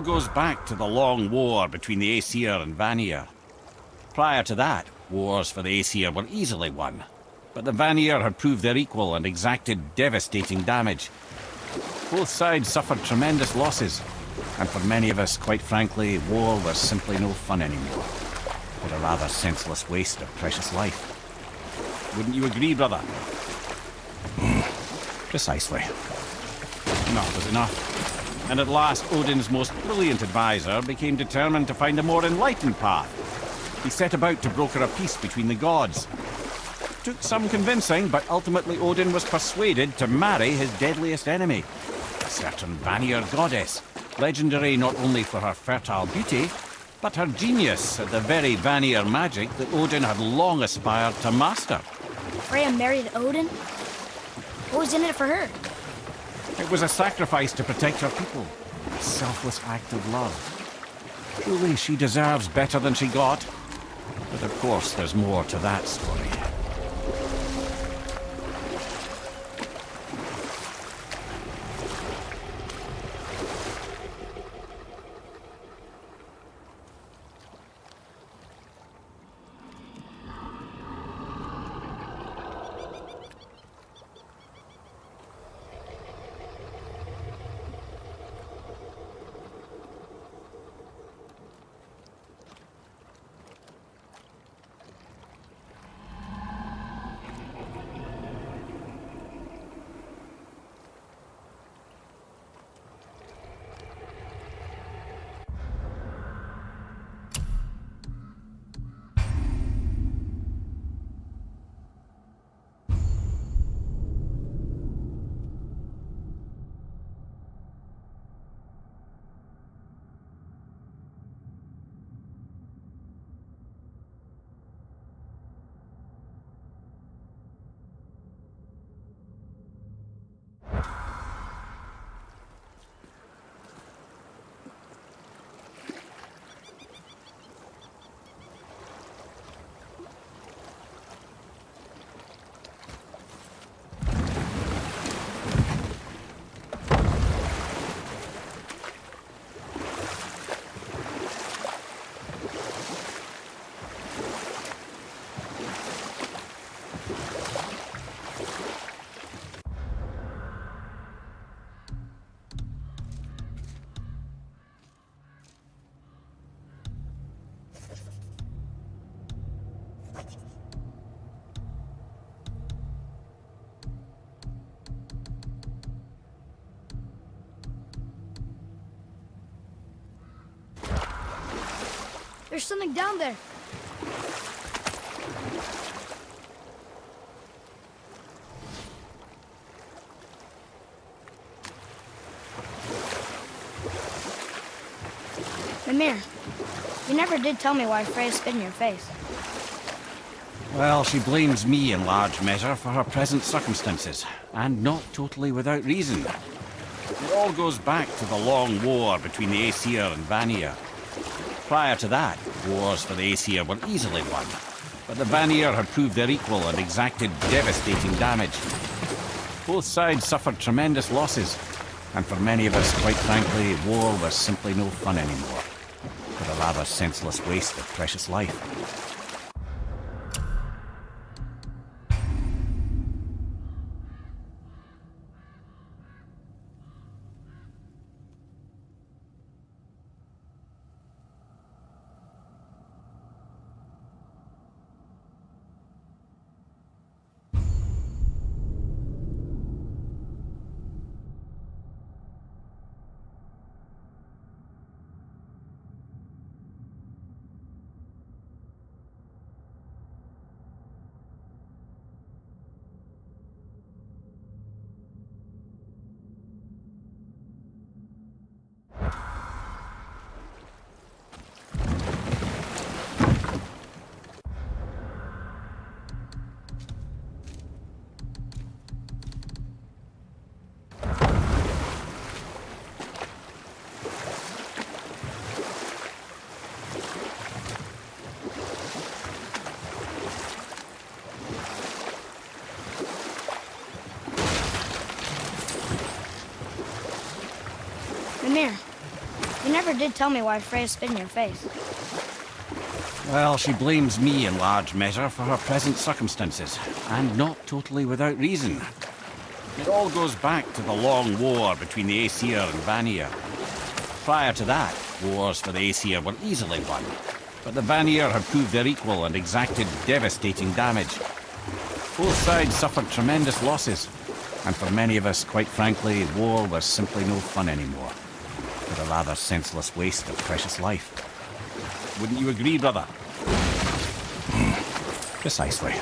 goes back to the long war between the Aesir and Vanir. Prior to that, wars for the Aesir were easily won, but the Vanir had proved their equal and exacted devastating damage. Both sides suffered tremendous losses, and for many of us, quite frankly, war was simply no fun anymore, but a rather senseless waste of precious life. Wouldn't you agree, brother? Precisely. Enough was enough. And at last, Odin's most brilliant advisor became determined to find a more enlightened path. He set about to broker a peace between the gods. Took some convincing, but ultimately Odin was persuaded to marry his deadliest enemy, a certain Vanir goddess, legendary not only for her fertile beauty, but her genius at the very Vanir magic that Odin had long aspired to master. Freya married Odin? What was in it for her? It was a sacrifice to protect her people, a selfless act of love. Truly, she deserves better than she got. But of course, there's more to that story. There's something down there. Mimir, you never did tell me why Freya spit in your face. Well, she blames me in large measure for her present circumstances, and not totally without reason. It all goes back to the long war between the Aesir and Vanir. Prior to that, wars for the Aesir were easily won, but the Vanir had proved their equal and exacted devastating damage. Both sides suffered tremendous losses, and for many of us, quite frankly, war was simply no fun anymore, but a rather senseless waste of precious life. Mimir, you never did tell me why Freya spit in your face. Well, she blames me in large measure for her present circumstances, and not totally without reason. It all goes back to the long war between the Aesir and Vanir. Prior to that, wars for the Aesir were easily won, but the Vanir had proved their equal and exacted devastating damage. Both sides suffered tremendous losses, and for many of us, quite frankly, war was simply no fun anymore, but a rather senseless waste of precious life. Wouldn't you agree, brother? Precisely.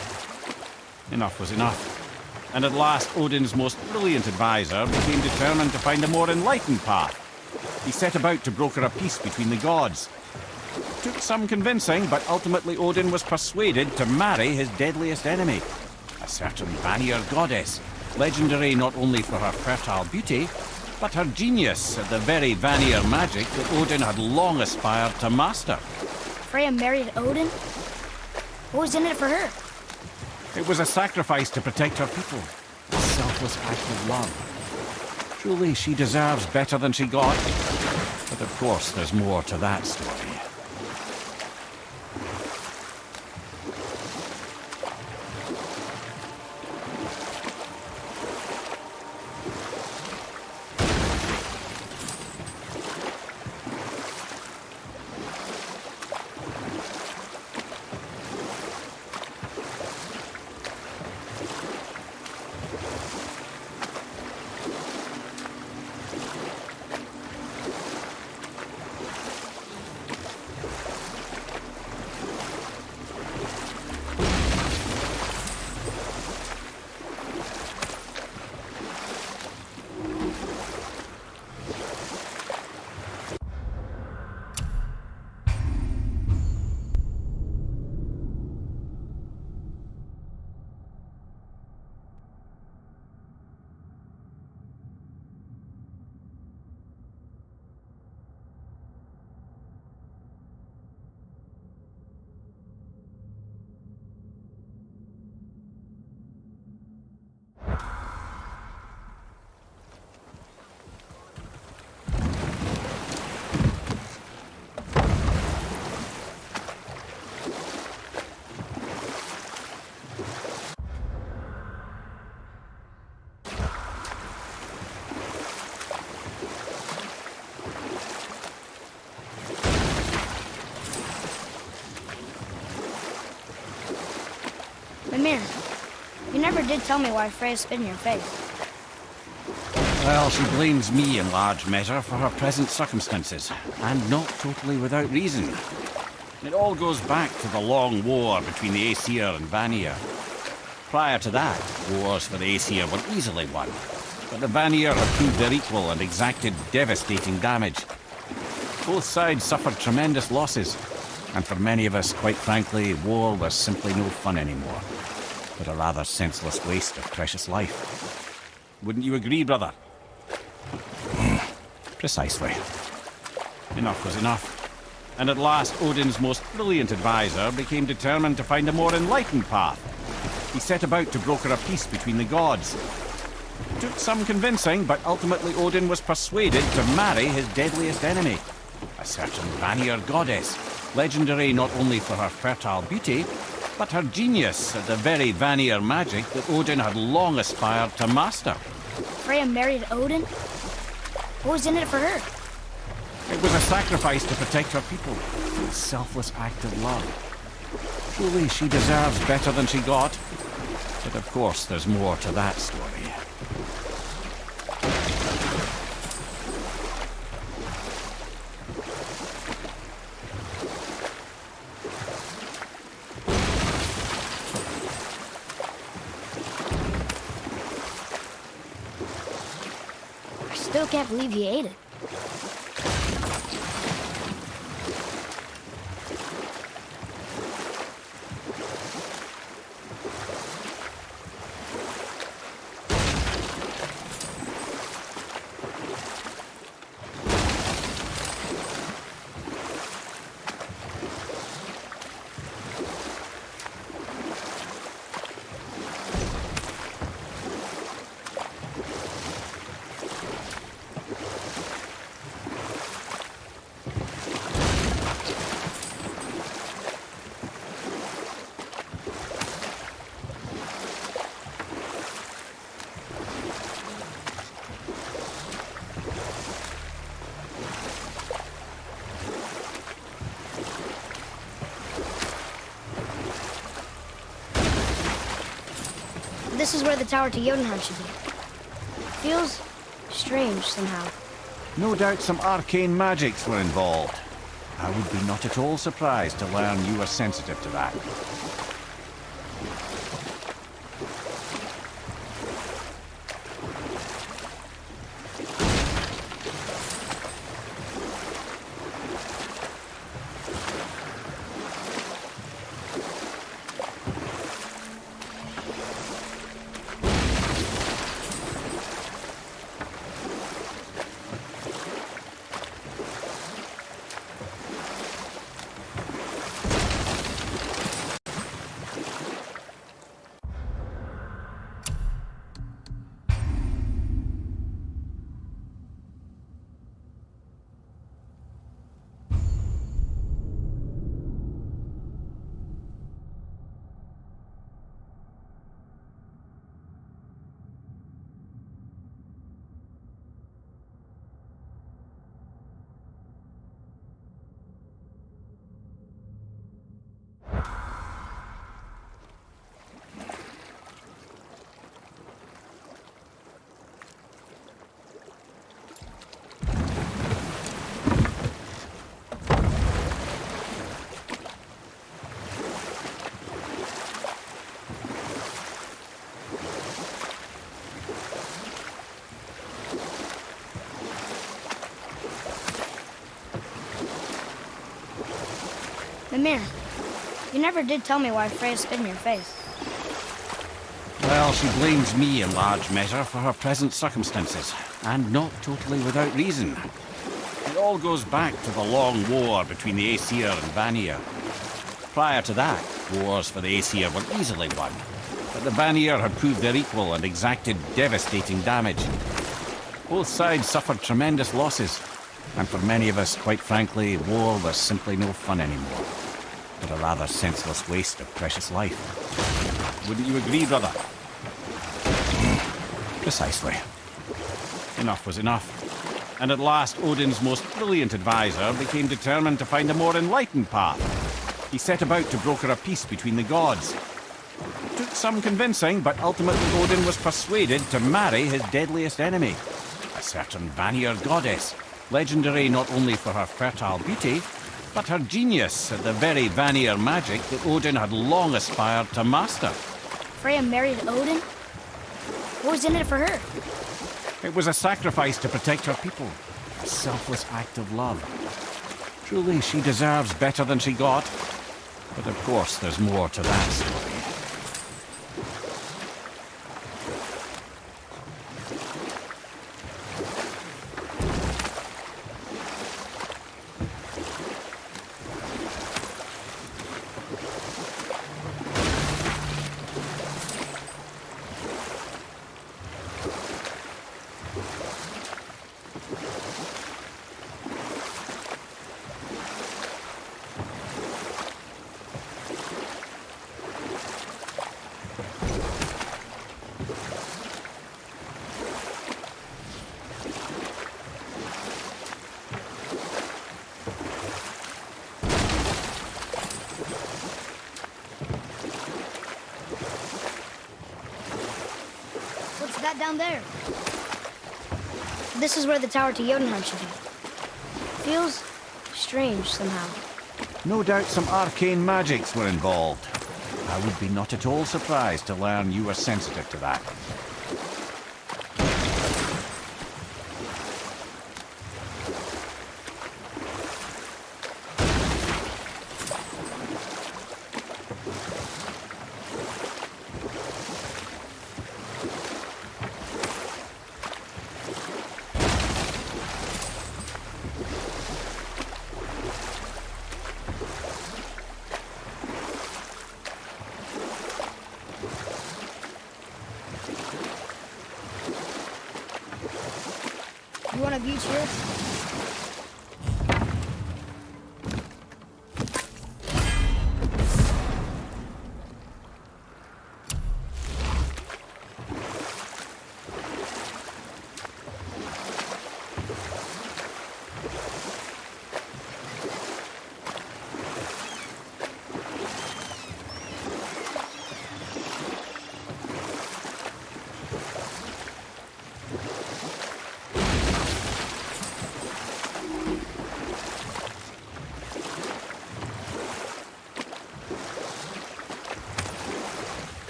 Enough was enough. And at last, Odin's most brilliant advisor became determined to find a more enlightened path. He set about to broker a peace between the gods. It took some convincing, but ultimately Odin was persuaded to marry his deadliest enemy, a certain Vanir goddess, legendary not only for her fertile beauty, but her genius at the very Vanir magic that Odin had long aspired to master. Freya married Odin? What was in it for her? It was a sacrifice to protect her people, a selfless act of love. Truly, she deserves better than she got, but of course there's more to that story. Mimir, you never did tell me why Freya spit in your face. Well, she blames me in large measure for her present circumstances, and not totally without reason. It all goes back to the long war between the Aesir and Vanir. Prior to that, wars for the Aesir were easily won, but the Vanir had proved their equal and exacted devastating damage. Both sides suffered tremendous losses, and for many of us, quite frankly, war was simply no fun anymore, but a rather senseless waste of precious life. Wouldn't you agree, brother? Precisely. Enough was enough. And at last, Odin's most brilliant advisor became determined to find a more enlightened path. He set about to broker a peace between the gods. It took some convincing, but ultimately Odin was persuaded to marry his deadliest enemy, a certain Vanir goddess, legendary not only for her fertile beauty, but her genius at the very Vanir magic that Odin had long aspired to master. Freya married Odin? What was in it for her? It was a sacrifice to protect her people, a selfless act of love. Truly, she deserves better than she got. But of course, there's more to that story. I still can't believe he ate it. This is where the tower to Jotunheim should be. Feels strange somehow. No doubt some arcane magics were involved. I would be not at all surprised to learn you were sensitive to that. Mimir, you never did tell me why Freya spit in your face. Well, she blames me in large measure for her present circumstances, and not totally without reason. It all goes back to the long war between the Aesir and Vanir. Prior to that, wars for the Aesir were easily won, but the Vanir had proved their equal and exacted devastating damage. Both sides suffered tremendous losses, and for many of us, quite frankly, war was simply no fun anymore, but a rather senseless waste of precious life. Wouldn't you agree, brother? Precisely. Enough was enough. And at last, Odin's most brilliant advisor became determined to find a more enlightened path. He set about to broker a peace between the gods. It took some convincing, but ultimately Odin was persuaded to marry his deadliest enemy, a certain Vanir goddess, legendary not only for her fertile beauty, but her genius at the very Vanir magic that Odin had long aspired to master. Freya married Odin? What was in it for her? It was a sacrifice to protect her people. A selfless act of love. Truly, she deserves better than she got. But of course, there's more to that story. What's that down there? This is where the tower to Jotunheim should be. Feels strange somehow. No doubt some arcane magics were involved. I would be not at all surprised to learn you were sensitive to that. You want a beach here?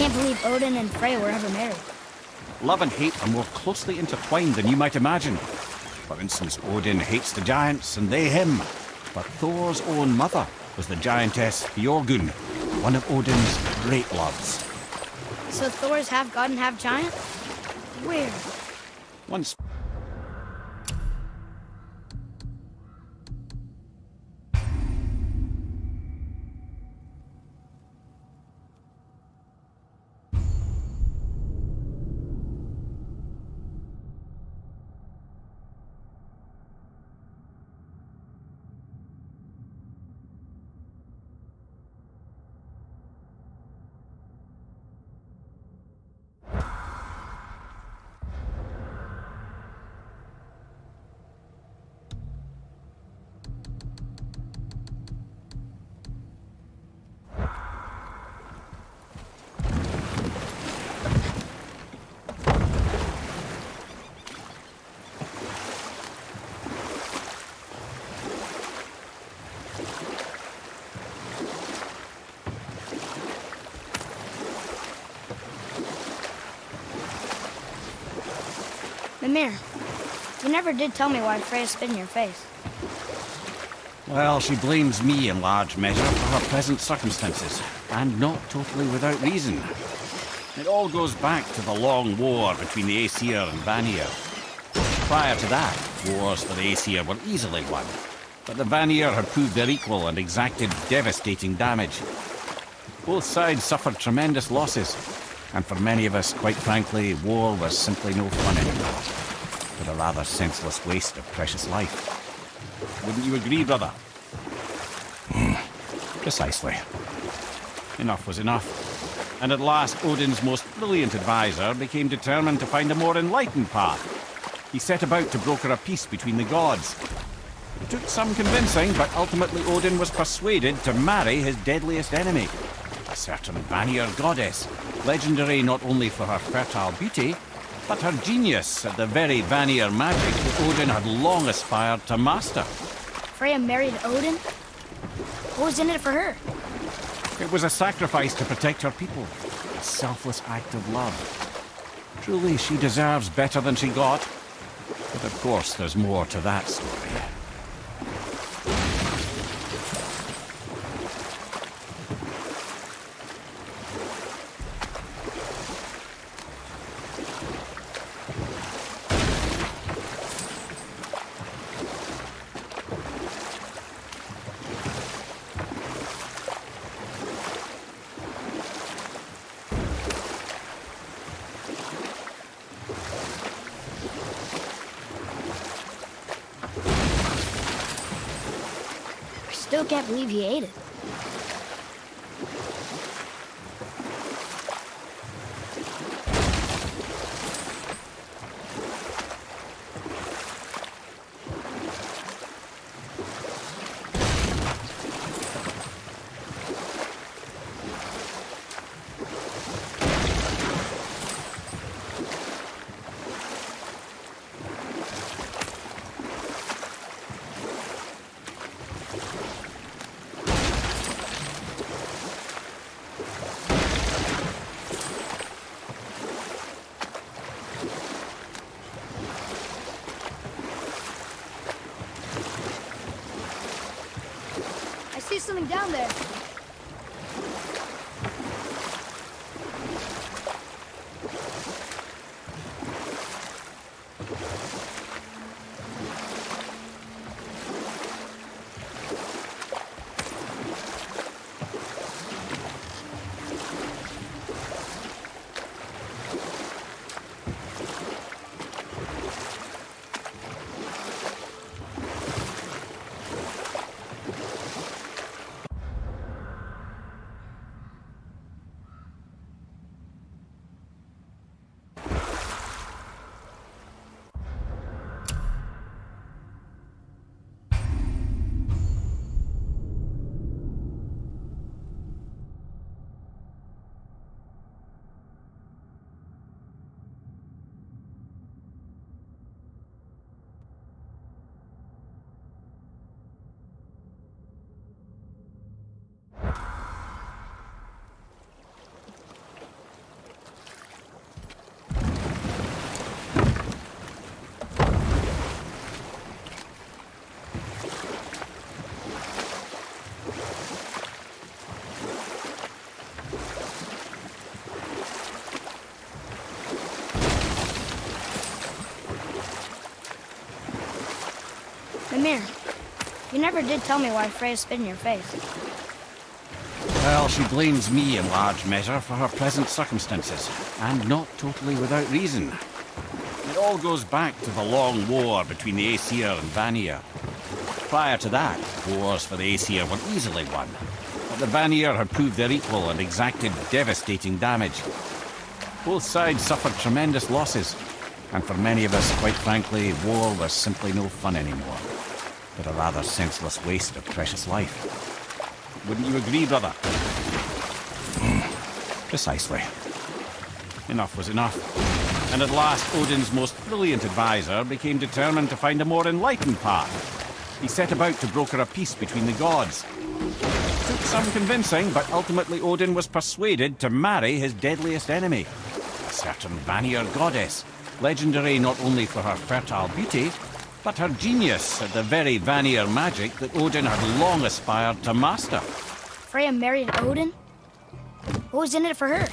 Can't believe Odin and Freya were ever married. Love and hate are more closely intertwined than you might imagine. For instance, Odin hates the giants and they him. But Thor's own mother was the giantess Fjorgun, one of Odin's great loves. So Thor's half god and half giant? Weird. Once Mimir, you never did tell me why Freya spit in your face. Well, she blames me in large measure for her present circumstances, and not totally without reason. It all goes back to the long war between the Aesir and Vanir. Prior to that, wars for the Aesir were easily won, but the Vanir had proved their equal and exacted devastating damage. Both sides suffered tremendous losses, and for many of us, quite frankly, war was simply no fun anymore, but a rather senseless waste of precious life. Wouldn't you agree, brother? Precisely. Enough was enough. And at last, Odin's most brilliant advisor became determined to find a more enlightened path. He set about to broker a peace between the gods. It took some convincing, but ultimately Odin was persuaded to marry his deadliest enemy, a certain Vanir goddess, legendary not only for her fertile beauty, but her genius at the very Vanir magic that Odin had long aspired to master. Freya married Odin? What was in it for her? It was a sacrifice to protect her people, a selfless act of love. Truly, she deserves better than she got. But of course, there's more to that story. Still can't believe he ate it. I see something down there. Mimir, you never did tell me why Freya spit in your face. Well, she blames me in large measure for her present circumstances, and not totally without reason. It all goes back to the long war between the Aesir and Vanir. Prior to that, wars for the Aesir were easily won, but the Vanir had proved their equal and exacted devastating damage. Both sides suffered tremendous losses, and for many of us, quite frankly, war was simply no fun anymore, but a rather senseless waste of precious life. Wouldn't you agree, brother? Precisely. Enough was enough. And at last, Odin's most brilliant advisor became determined to find a more enlightened path. He set about to broker a peace between the gods. It took some convincing, but ultimately Odin was persuaded to marry his deadliest enemy, a certain Vanir goddess, legendary not only for her fertile beauty, but her genius at the very Vanir magic that Odin had long aspired to master. Freya married Odin? What was in it for her?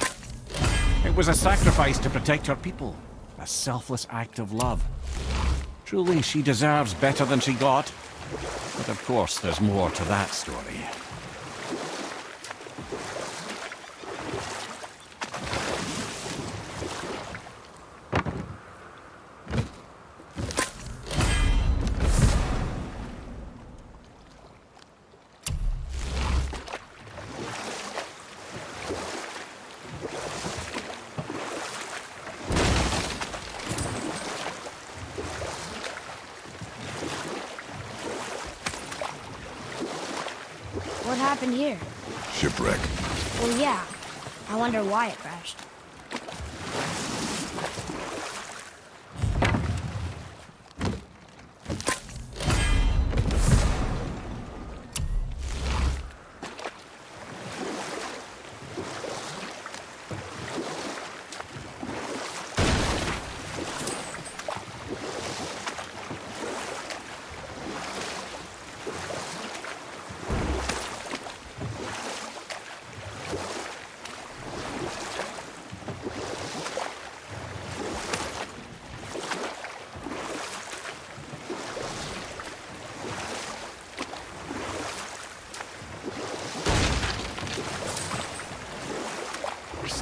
It was a sacrifice to protect her people, a selfless act of love. Truly, she deserves better than she got, but of course there's more to that story. What happened here? Shipwreck. Well, yeah. I wonder why it crashed.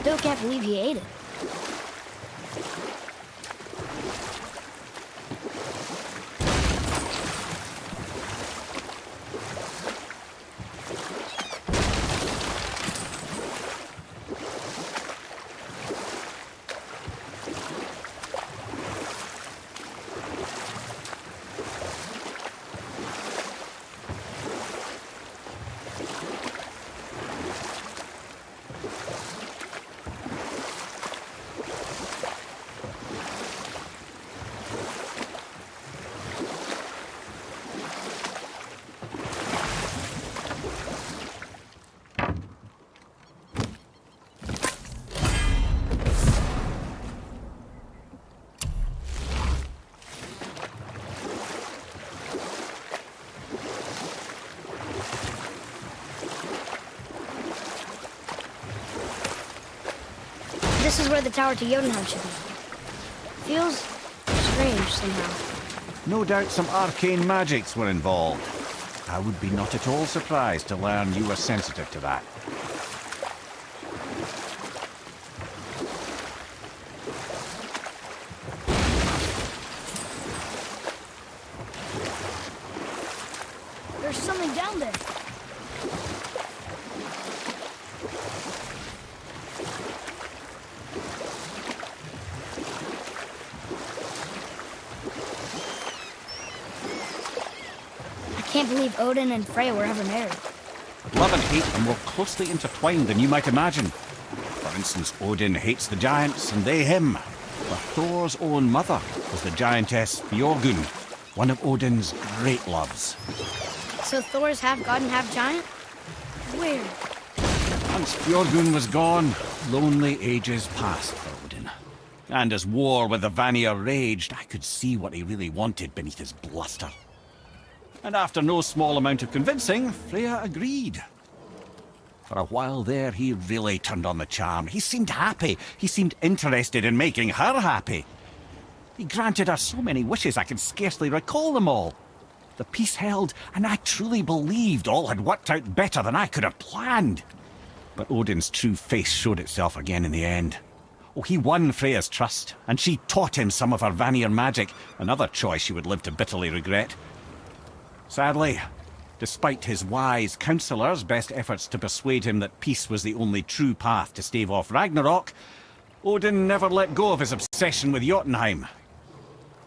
still can't believe he ate it. This is where the tower to Jotunheim should be. Feels strange somehow. No doubt some arcane magics were involved. I would be not at all surprised to learn you were sensitive to that. There's something down there. I can't believe Odin and Freya were ever married. Love and hate are more closely intertwined than you might imagine. For instance, Odin hates the giants and they him. But Thor's own mother was the giantess Björgun, one of Odin's great loves. So Thor's half god and half giant? Weird. Once Björgun was gone, lonely ages passed for Odin. And as war with the Vanir raged, I could see what he really wanted beneath his bluster. And after no small amount of convincing, Freya agreed. For a while there, he really turned on the charm. He seemed happy. He seemed interested in making her happy. He granted her so many wishes I can scarcely recall them all. The peace held, and I truly believed all had worked out better than I could have planned. But Odin's true face showed itself again in the end. Oh, he won Freya's trust, and she taught him some of her Vanir magic, another choice he would live to bitterly regret. Sadly, despite his wise counsellors' best efforts to persuade him that peace was the only true path to stave off Ragnarok, Odin never let go of his obsession with Jotunheim.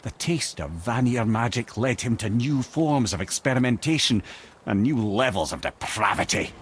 The taste of Vanir magic led him to new forms of experimentation and new levels of depravity.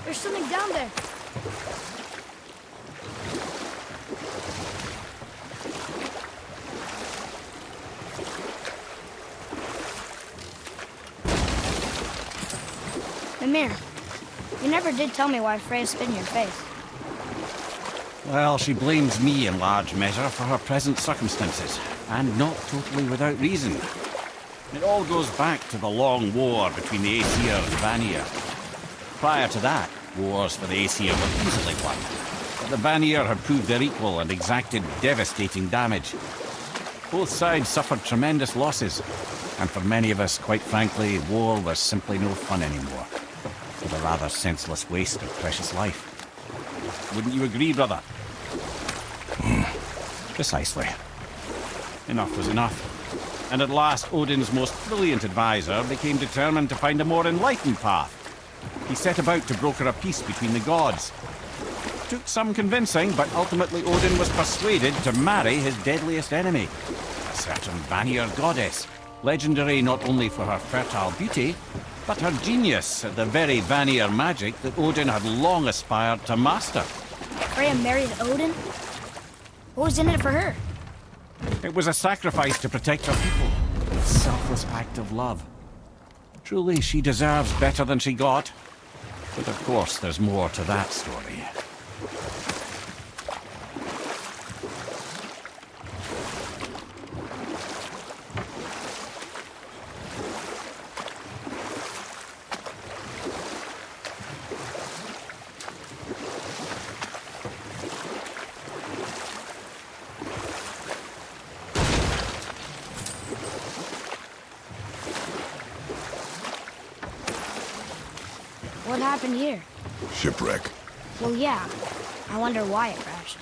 There's something down there. Mimir, you never did tell me why Freya spit in your face. Well, she blames me in large measure for her present circumstances, and not totally without reason. It all goes back to the long war between the Aesir and Vanir. Prior to that, wars for the Aesir were easily won, but the Vanir had proved their equal and exacted devastating damage. Both sides suffered tremendous losses, and for many of us, quite frankly, war was simply no fun anymore. But a rather senseless waste of precious life. Wouldn't you agree, brother? Precisely. Enough was enough. And at last, Odin's most brilliant advisor became determined to find a more enlightened path. He set about to broker a peace between the gods. Took some convincing, but ultimately Odin was persuaded to marry his deadliest enemy, a certain Vanir goddess, Legendary not only for her fertile beauty, but her genius at the very Vanir magic that Odin had long aspired to master. Freya married Odin? What was in it for her? It was a sacrifice to protect her people, a selfless act of love. Truly, she deserves better than she got. But of course, there's more to that story. What happened here? Shipwreck. Well, yeah. I wonder why it crashed.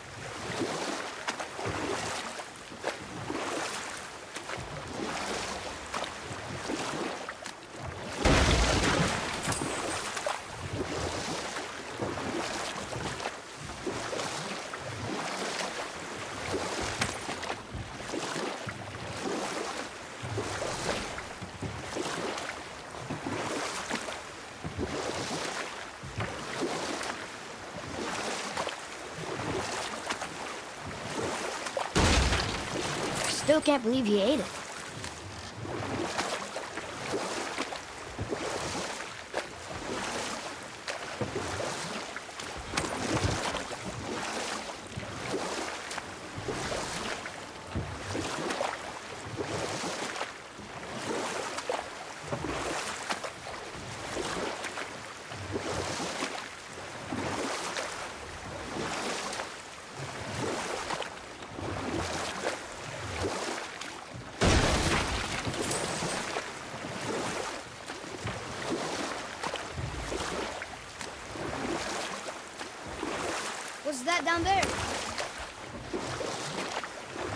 Still can't believe he ate it. What's that down there?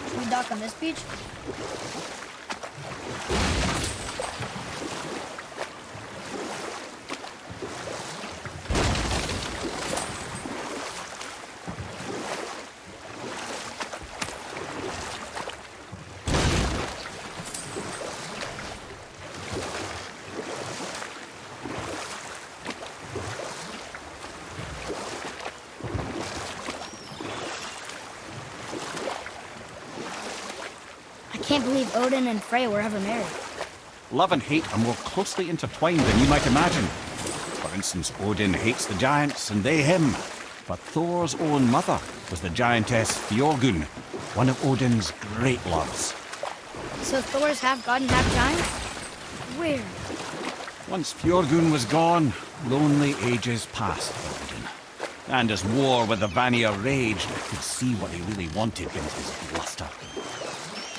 Should we dock on this beach? I can't believe Odin and Freya were ever married. Love and hate are more closely intertwined than you might imagine. For instance, Odin hates the giants and they him. But Thor's own mother was the giantess Fjorgun, one of Odin's great loves. So Thor's half god and half giant? Weird. Once Fjorgun was gone, lonely ages passed for Odin. And as war with the Vanir raged, I could see what he really wanted in his bluster.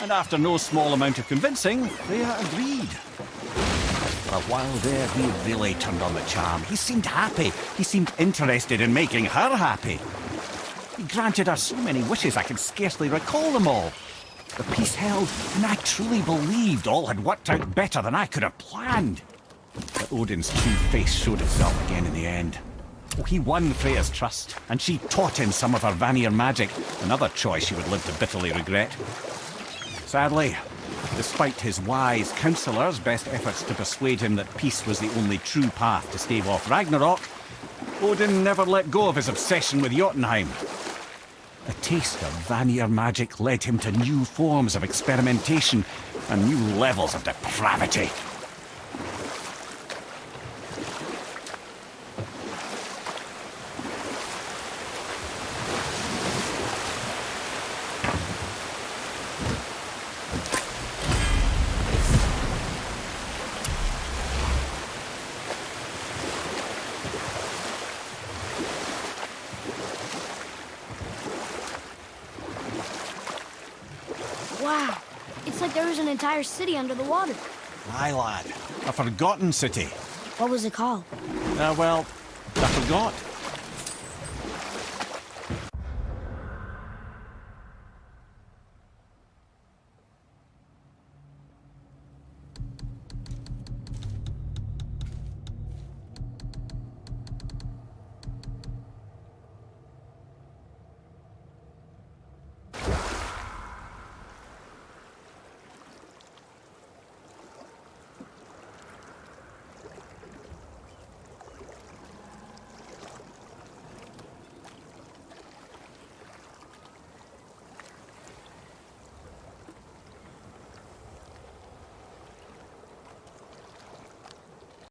And after no small amount of convincing, Freya agreed. For a while there, he really turned on the charm. He seemed happy. He seemed interested in making her happy. He granted her so many wishes I could scarcely recall them all. The peace held, and I truly believed all had worked out better than I could have planned. But Odin's true face showed itself again in the end. Oh, he won Freya's trust, and she taught him some of her Vanir magic, another choice he would live to bitterly regret. Sadly, despite his wise counselors' best efforts to persuade him that peace was the only true path to stave off Ragnarok, Odin never let go of his obsession with Jotunheim. A taste of Vanir magic led him to new forms of experimentation and new levels of depravity. Wow. It's like there was an entire city under the water. Aye, lad. A forgotten city. What was it called? Well, I forgot.